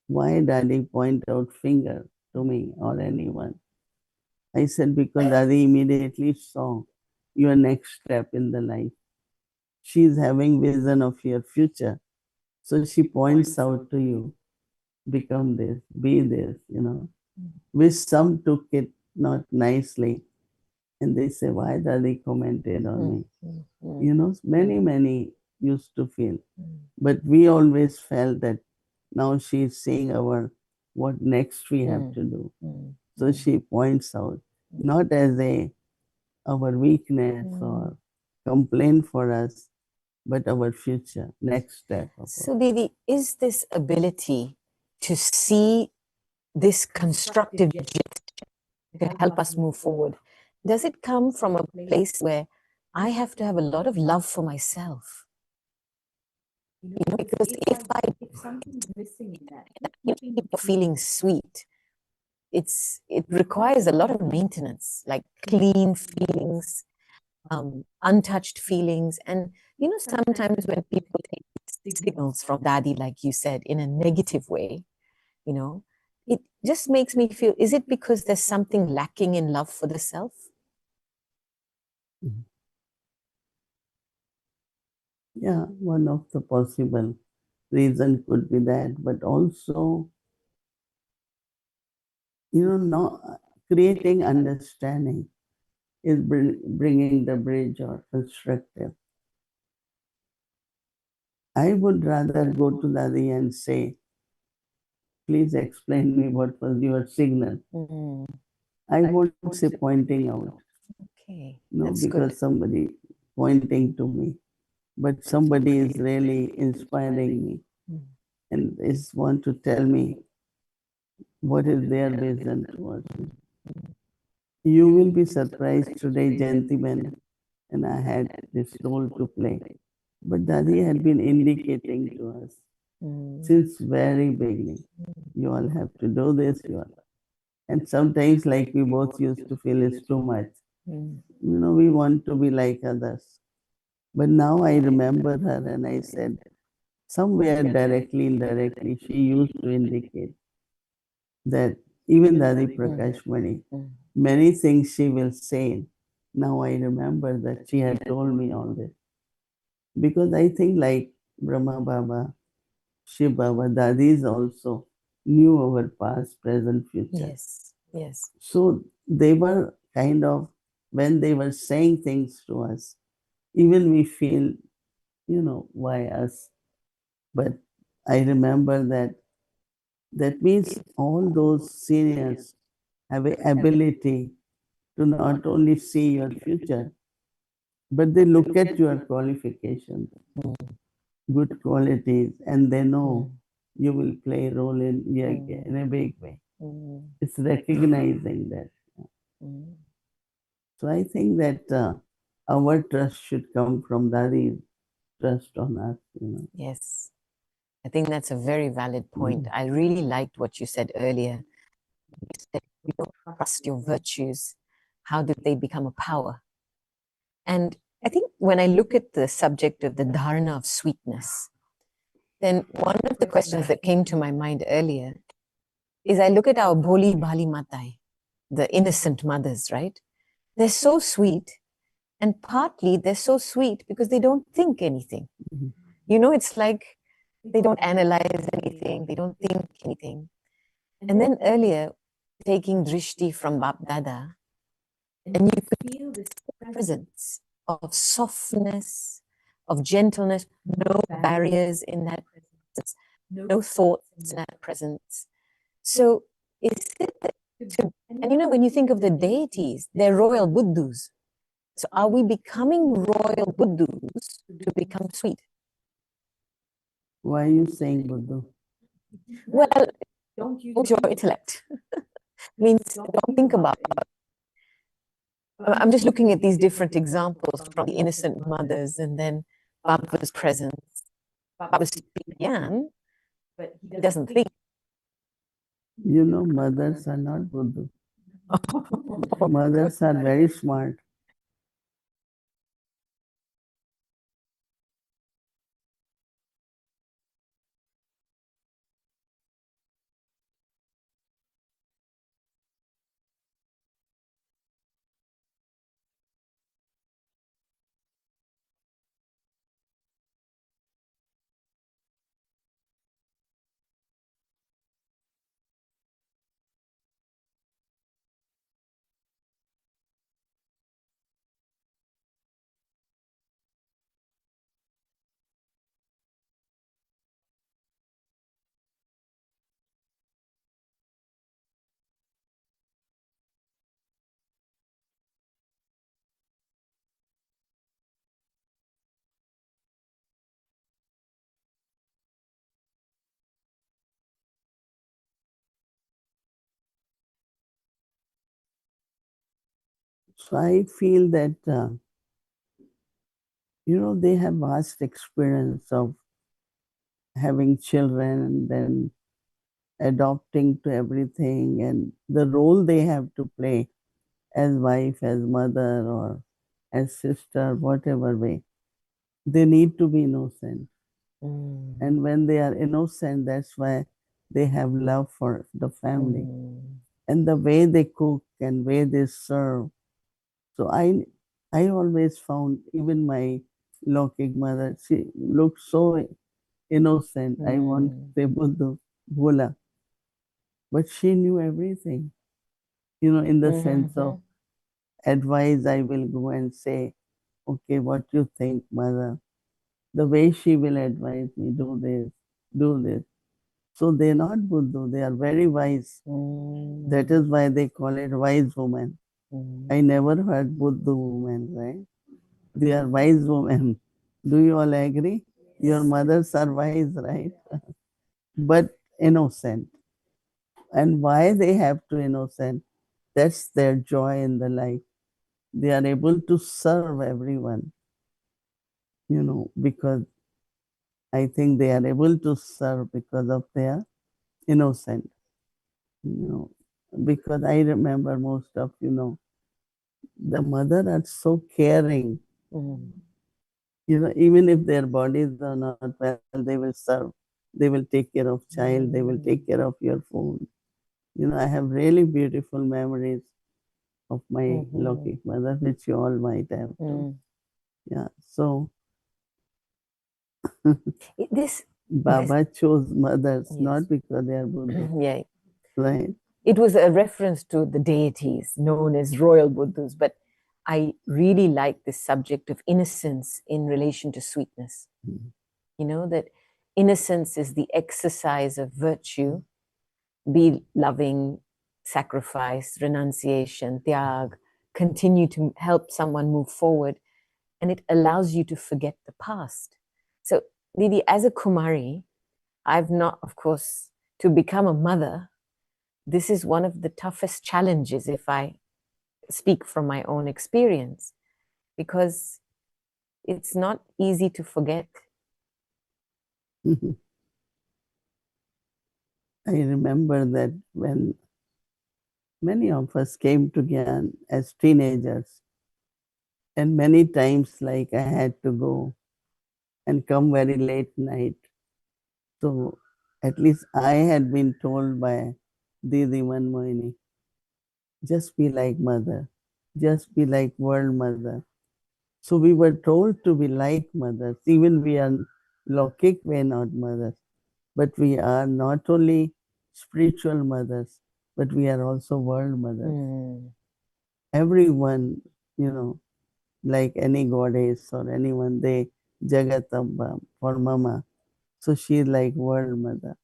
Why Daddy point out finger to me or anyone? I said, because Daddy immediately saw your next step in the life. She's having vision of your future. So she points out to you, become this, be this, Which some took it not nicely. And they say, why Daddy commented on me? Many used to feel. But we always felt that now she's seeing what next we have to do. So she points out, not as our weakness or complaint for us, but our future, next step. So, Didi, is this ability to see this constructive to help us move forward, does it come from a place where I have to have a lot of love for myself? Because if something's missing in that, keep feeling sweet, it requires a lot of maintenance, like clean feelings, untouched feelings. And sometimes when people take signals from Daddy, like you said, in a negative way, it just makes me feel, is it because there's something lacking in love for the self? Yeah, one of the possible reason could be that, but also, not creating understanding is bringing the bridge or constructive. I would rather go to Daddy and say, please explain me what was your signal. I won't say pointing out. Okay, No, that's because good. somebody pointing to me, but somebody is really inspiring me and is want to tell me what is their vision towards me. You will be surprised today, gentlemen, and I had this role to play. But Daddy had been indicating to us since very beginning, you all have to do this, you all. And sometimes, like we both used to feel, it's too much. We want to be like others. But now I remember her and I said, somewhere directly, indirectly, she used to indicate that even Dadi Prakash Mani, many things she will say. Now I remember that she had told me all this. Because I think like Brahma Baba, Shiv Baba, Dadis also knew our past, present, future. Yes, yes. So they were kind of, when they were saying things to us, even we feel, why us? But I remember that means all those seniors have an ability to not only see your future, but they look at your qualifications, good qualities, and they know you will play a role in a big way. It's recognizing that. So I think that our trust should come from Dadi's trust on us. Yes, I think that's a very valid point. I really liked what you said earlier. You said you don't trust your virtues. How did they become a power? And I think when I look at the subject of the dharana of sweetness, then one of the questions that came to my mind earlier is I look at our Boli Bali Matai, the innocent mothers, right? They're so sweet. And partly they're so sweet because they don't think anything. It's like they don't analyze anything, they don't think anything. And then earlier, taking drishti from Bap Dada, and you could feel this presence of softness, of gentleness, no barriers in that presence, no thoughts in that presence. So is it and when you think of the deities, they're royal Buddhas. So are we becoming royal Buddhas to become sweet? Why are you saying Buddha? Well, don't use your intellect. Means don't think about it. I'm just looking at these different examples from the innocent mothers and then Baba's presence. Baba speaks Gyan, but he doesn't think. You know, mothers are not Buddha. Mothers are very smart. So I feel that, they have vast experience of having children and then adopting to everything and the role they have to play as wife, as mother, or as sister, whatever way. They need to be innocent. And when they are innocent, that's why they have love for the family. And the way they cook and way they serve. So I always found even my Lokik mother, she looked so innocent. I want to say Buddha, Bhola. But she knew everything, in the sense of advice. I will go and say, okay, what you think, mother? The way she will advise me, do this, do this. So they're not Buddha, they are very wise. That is why they call it wise woman. I never heard Buddha woman, right? They are wise women. Do you all agree? Your mothers are wise, right? But innocent. And why they have to innocent? That's their joy in the life. They are able to serve everyone, because I think they are able to serve because of their innocent, because I remember most of, the mother are so caring. Even if their bodies are not well, they will serve. They will take care of child. They will take care of your food. I have really beautiful memories of my Lokik mother, which you all might have too. Yeah. So This Baba chose mothers not because they are Buddha, yeah, right? it was a reference to the deities known as royal Buddhas, but I really like this subject of innocence in relation to sweetness. That innocence is the exercise of virtue, be loving, sacrifice, renunciation, tyag, continue to help someone move forward, and it allows you to forget the past. So, Didi, as a Kumari, I've not, of course, to become a mother, this is one of the toughest challenges if I speak from my own experience, because it's not easy to forget. I remember that when many of us came to Gyan as teenagers, and many times like I had to go and come very late night. So at least I had been told by Didi Mohini, just be like mother, just be like world mother. So we were told to be like mothers. Even we are Lokik, we are not mothers, but we are not only spiritual mothers, but we are also world mothers. Everyone, like any goddess or anyone, they Jagatamba for mama. So she's like world mother,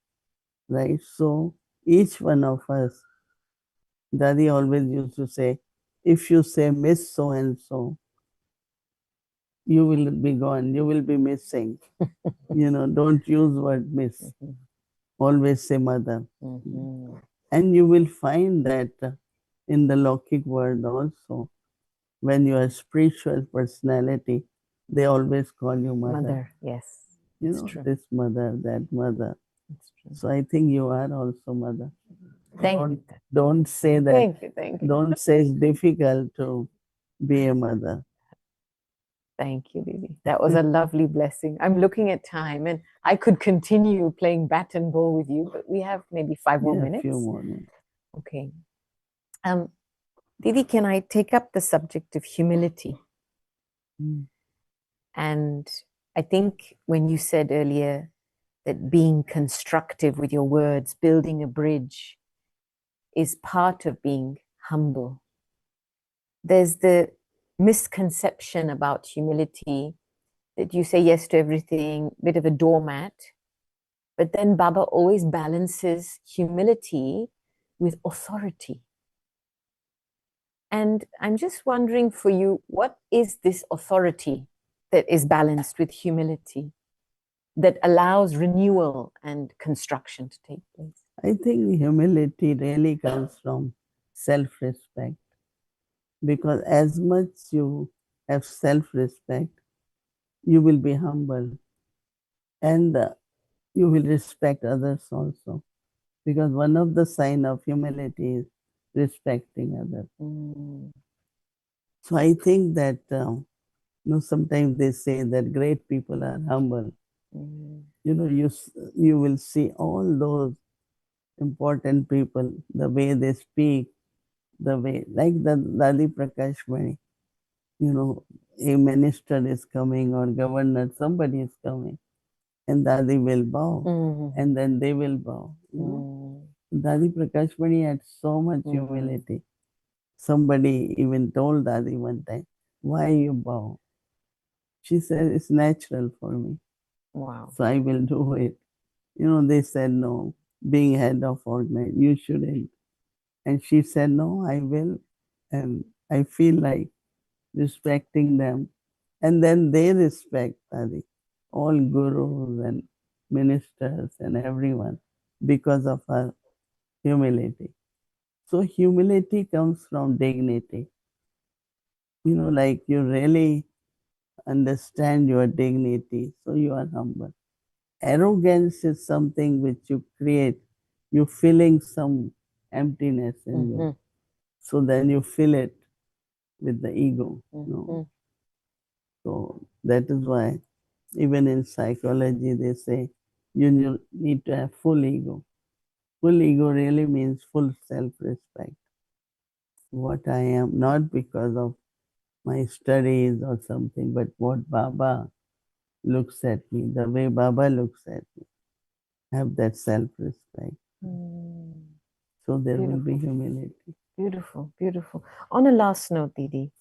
right? So each one of us, Daddy always used to say, if you say miss so and so, you will be gone, you will be missing. Don't use word miss. Always say mother. And you will find that in the Lokik world also, when you are spiritual personality, they always call you mother. Yes. You It's know, true. this mother, that mother. It's true. So I think you are also mother. Thank you. Don't say that. Thank you. Thank you. Don't say it's difficult to be a mother. Thank you, Didi. That was a lovely blessing. I'm looking at time and I could continue playing bat and ball with you, but we have maybe 5 more Yeah, minutes. few more minutes. Okay. Didi, can I take up the subject of humility? Mm. And I think when you said earlier that being constructive with your words, building a bridge, is part of being humble. There's the misconception about humility that you say yes to everything, bit of a doormat. But then Baba always balances humility with authority. And I'm just wondering for you, what is this authority that is balanced with humility that allows renewal and construction to take place? I think humility really comes from self-respect, because as much you have self-respect, you will be humble, and you will respect others also, because one of the sign of humility is respecting others. So I think that sometimes they say that great people are humble. You know, you will see all those important people, the way they speak, the way, like the Dadi Prakash Mani, you know, a minister is coming or governor, somebody is coming, and Dadi will bow, and then they will bow. You know, Dadi Prakash Mani had so much humility. Somebody even told Dadi one time, "Why you bow?" She said, "It's natural for me." Wow. So I will do it. You know, they said, "No, being head of organization, you shouldn't." And she said, "No, I will." And I feel like respecting them. And then they respect Adi, all gurus and ministers and everyone, because of her humility. So humility comes from dignity. You know, like you really understand your dignity, so you are humble. Arrogance is something which you create. You're feeling some emptiness in you. So then you fill it with the ego. So that is why even in psychology they say you need to have full ego. Full ego really means full self-respect. What I am, not because of my studies or something, but what Baba looks at me, the way Baba looks at me, have that self-respect. So there will be humility. Beautiful, beautiful. On a last note, Didi,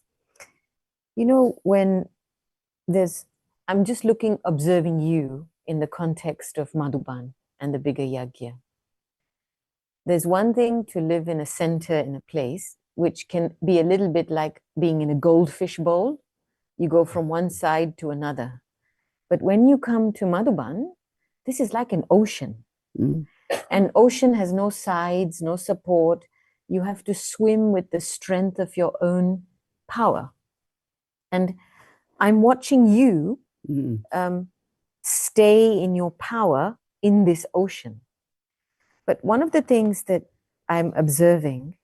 you know, when I'm just observing you in the context of Madhuban and the bigger yagya. There's one thing to live in a center, in a place, which can be a little bit like being in a goldfish bowl. You go from one side to another. But when you come to Madhuban, this is like an ocean. An ocean has no sides, no support. You have to swim with the strength of your own power. And I'm watching you stay in your power in this ocean. But one of the things that I'm observing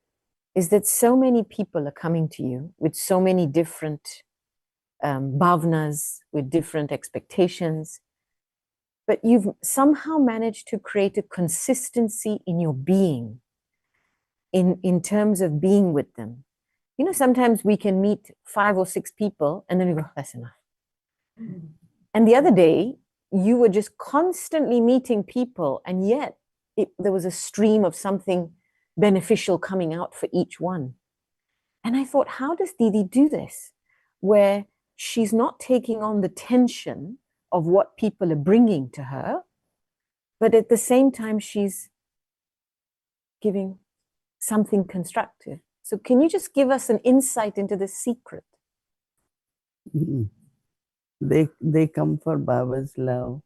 is that so many people are coming to you with so many different bhavnas, with different expectations. But you've somehow managed to create a consistency in your being, in terms of being with them. You know, sometimes we can meet 5 or 6 people and then we go, that's enough. And the other day, you were just constantly meeting people, and yet there was a stream of something beneficial coming out for each one. And I thought, how does Didi do this? Where she's not taking on the tension of what people are bringing to her, but at the same time, she's giving something constructive. So can you just give us an insight into the secret? They come for Baba's love.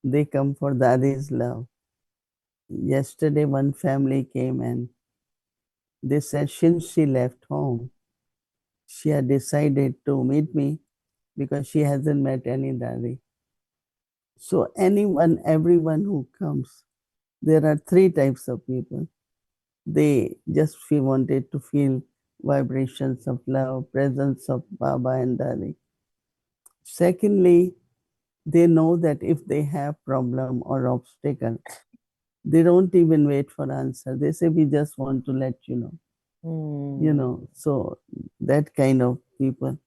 They come for Dadi's love. Yesterday, one family came and they said since she left home, she had decided to meet me because she hasn't met any Dadi. So anyone, everyone who comes, there are three types of people. They just wanted to feel vibrations of love, presence of Baba and Dadi. Secondly, they know that if they have problem or obstacle, they don't even wait for answer. They say, we just want to let you know. You know, so that kind of people.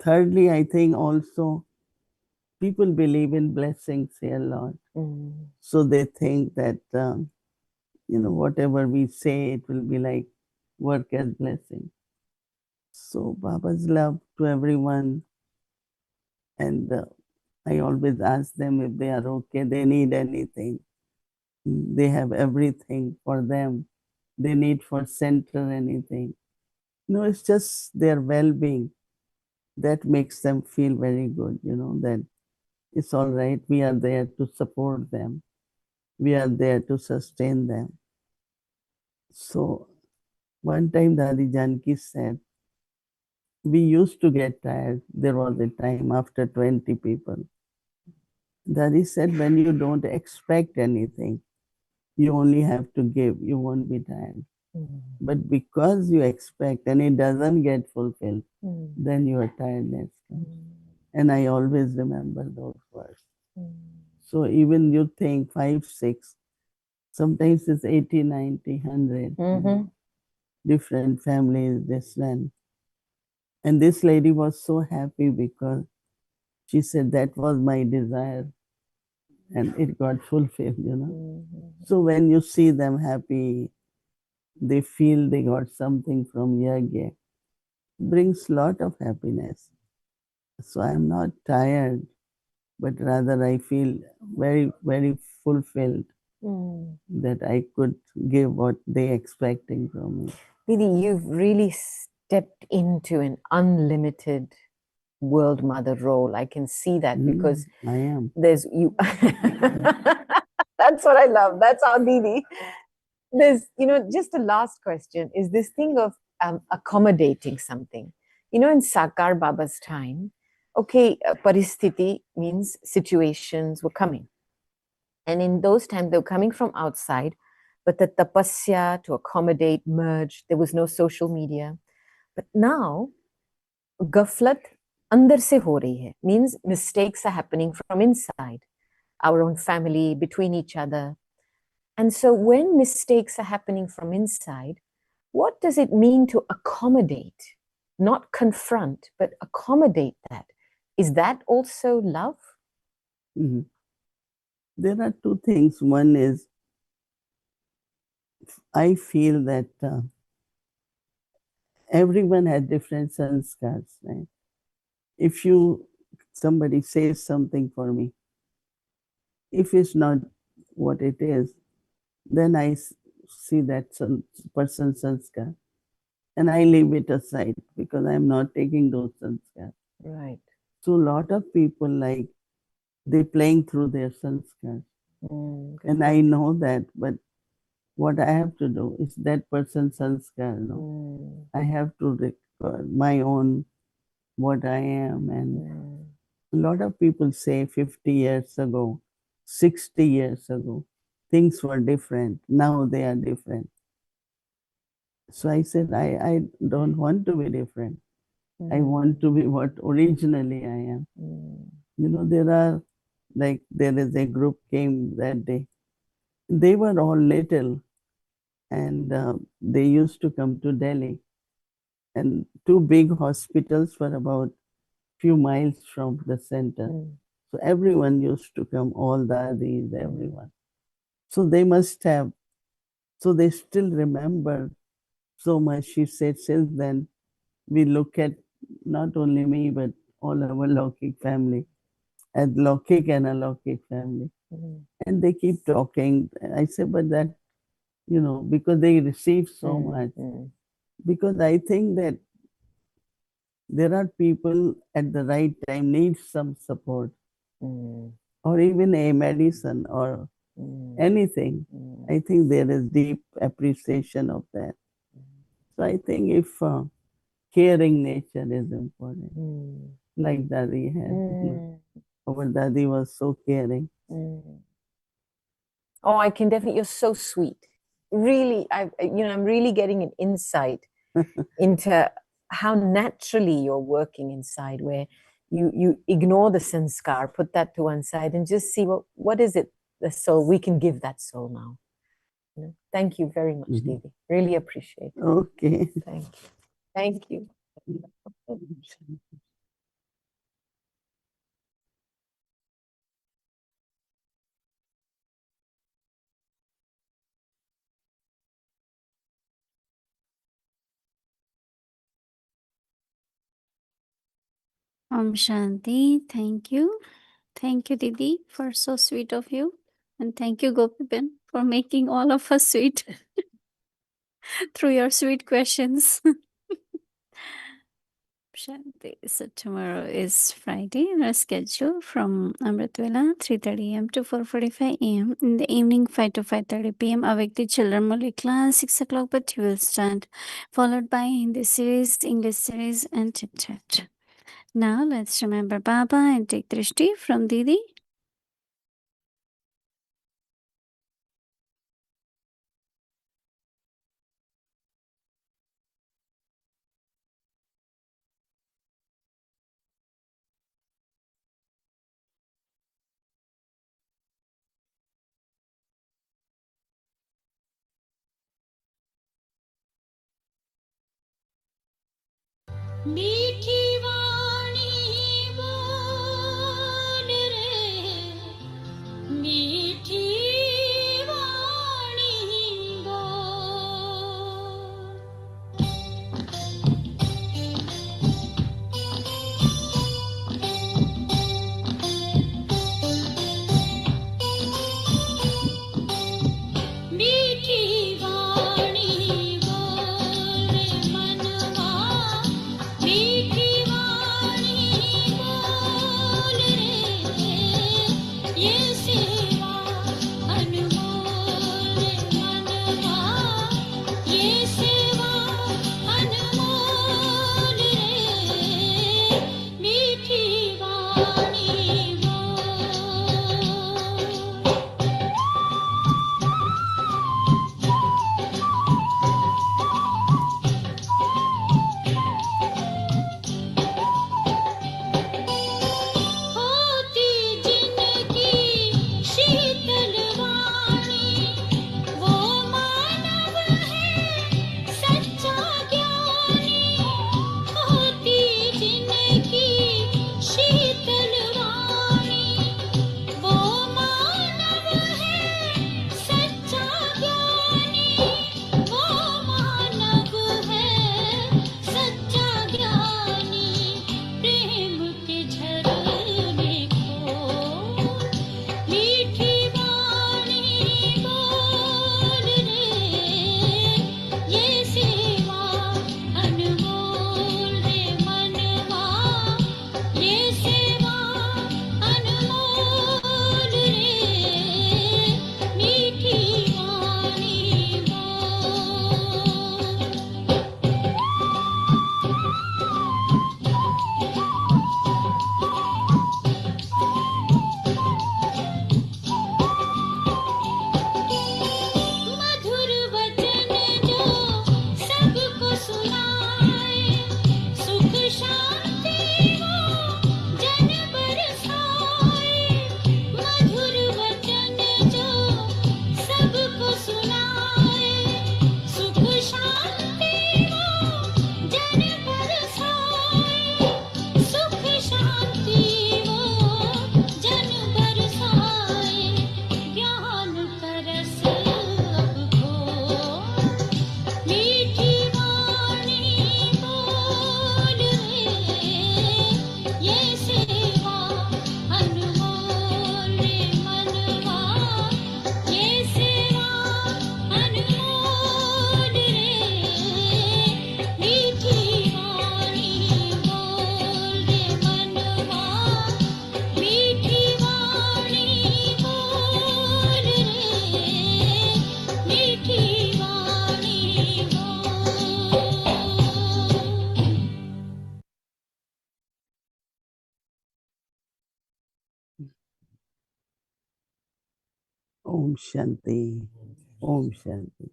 Thirdly, I think also people believe in blessings here a lot. So they think that, whatever we say, it will be like work as blessing. So Baba's love to everyone. And I always ask them if they are okay, they need anything. They have everything for them. They need for center anything. No, it's just their well-being that makes them feel very good, that it's all right. We are there to support them. We are there to sustain them. So one time Dadi Janki said, we used to get tired. There was a time after 20 people. Dadi said, when you don't expect anything, you only have to give. You won't be tired. But because you expect and it doesn't get fulfilled, then your tiredness comes. And I always remember those words. So even you think 5, 6, sometimes it's 80, 90, 100, different families, this one. And this lady was so happy because she said that was my desire and it got fulfilled. So when you see them happy, they feel they got something from Yagya, brings lot of happiness. So I'm not tired, but rather I feel very, very fulfilled that I could give what they expecting from me. Didi, you've really stepped into an unlimited world mother role. I can see that because I am. there's you. That's what I love. That's our Didi. There's, just a last question is this thing of accommodating something. In Sakar Baba's time, okay, paristhiti means situations were coming. And in those times, they were coming from outside, but the tapasya to accommodate merged. There was no social media. But now, gaflat andar se ho rahi hai, means mistakes are happening from inside, our own family, between each other. And so when mistakes are happening from inside, what does it mean to accommodate? Not confront, but accommodate that. Is that also love? Mm-hmm. There are two things. One is, I feel that everyone has different sanskars, right? If somebody says something for me, if it's not what it is, then I see that person's sanskar and I leave it aside because I'm not taking those sanskar. Right. So a lot of people they're playing through their sanskar. And I know that, but what I have to do is that person's sanskar. I have to record my own what I am. And a lot of people say 50 years ago, 60 years ago, things were different. Now they are different. So I said, I don't want to be different. I want to be what originally I am. There is a group came that day. They were all little and they used to come to Delhi. And two big hospitals were about few miles from the center. So everyone used to come, all dadis, everyone. So they must have, so they still remember so much. She said, since then, we look at not only me, but all our Lokik family as Lokik and Alokik family. And they keep talking. I said, but that, because they receive so much. Because I think that there are people at the right time need some support or even a medicine or anything. I think there is deep appreciation of that. So I think if caring nature is important, like Dari had. Our daddy was so caring. Mm. Oh, I can definitely, you're so sweet. Really, I'm really getting an insight into how naturally you're working inside, where you ignore the sanskar, put that to one side, and just see what is it, the soul, we can give that soul now. Thank you very much, Didi. Really appreciate it. Okay. Thank you. Thank you. Om Shanti. Thank you. Thank you, Didi, for so sweet of you. And thank you, Gopibin, for making all of us sweet through your sweet questions. Shanti. So tomorrow is Friday in our schedule from Amritvela 3:30 a.m. to 4:45 a.m. In the evening 5 to 5:30 p.m. Avyakt Children Murli class 6 o'clock, but you will start, followed by Hindi series, English series, and chit chat. Now let's remember Baba and take Drishti from Didi. मीठी वाणी बोल रे मीठी वाणी बोल मीठी वाणी बोल रे मनवा मीठी Om Shanti. Om Shanti.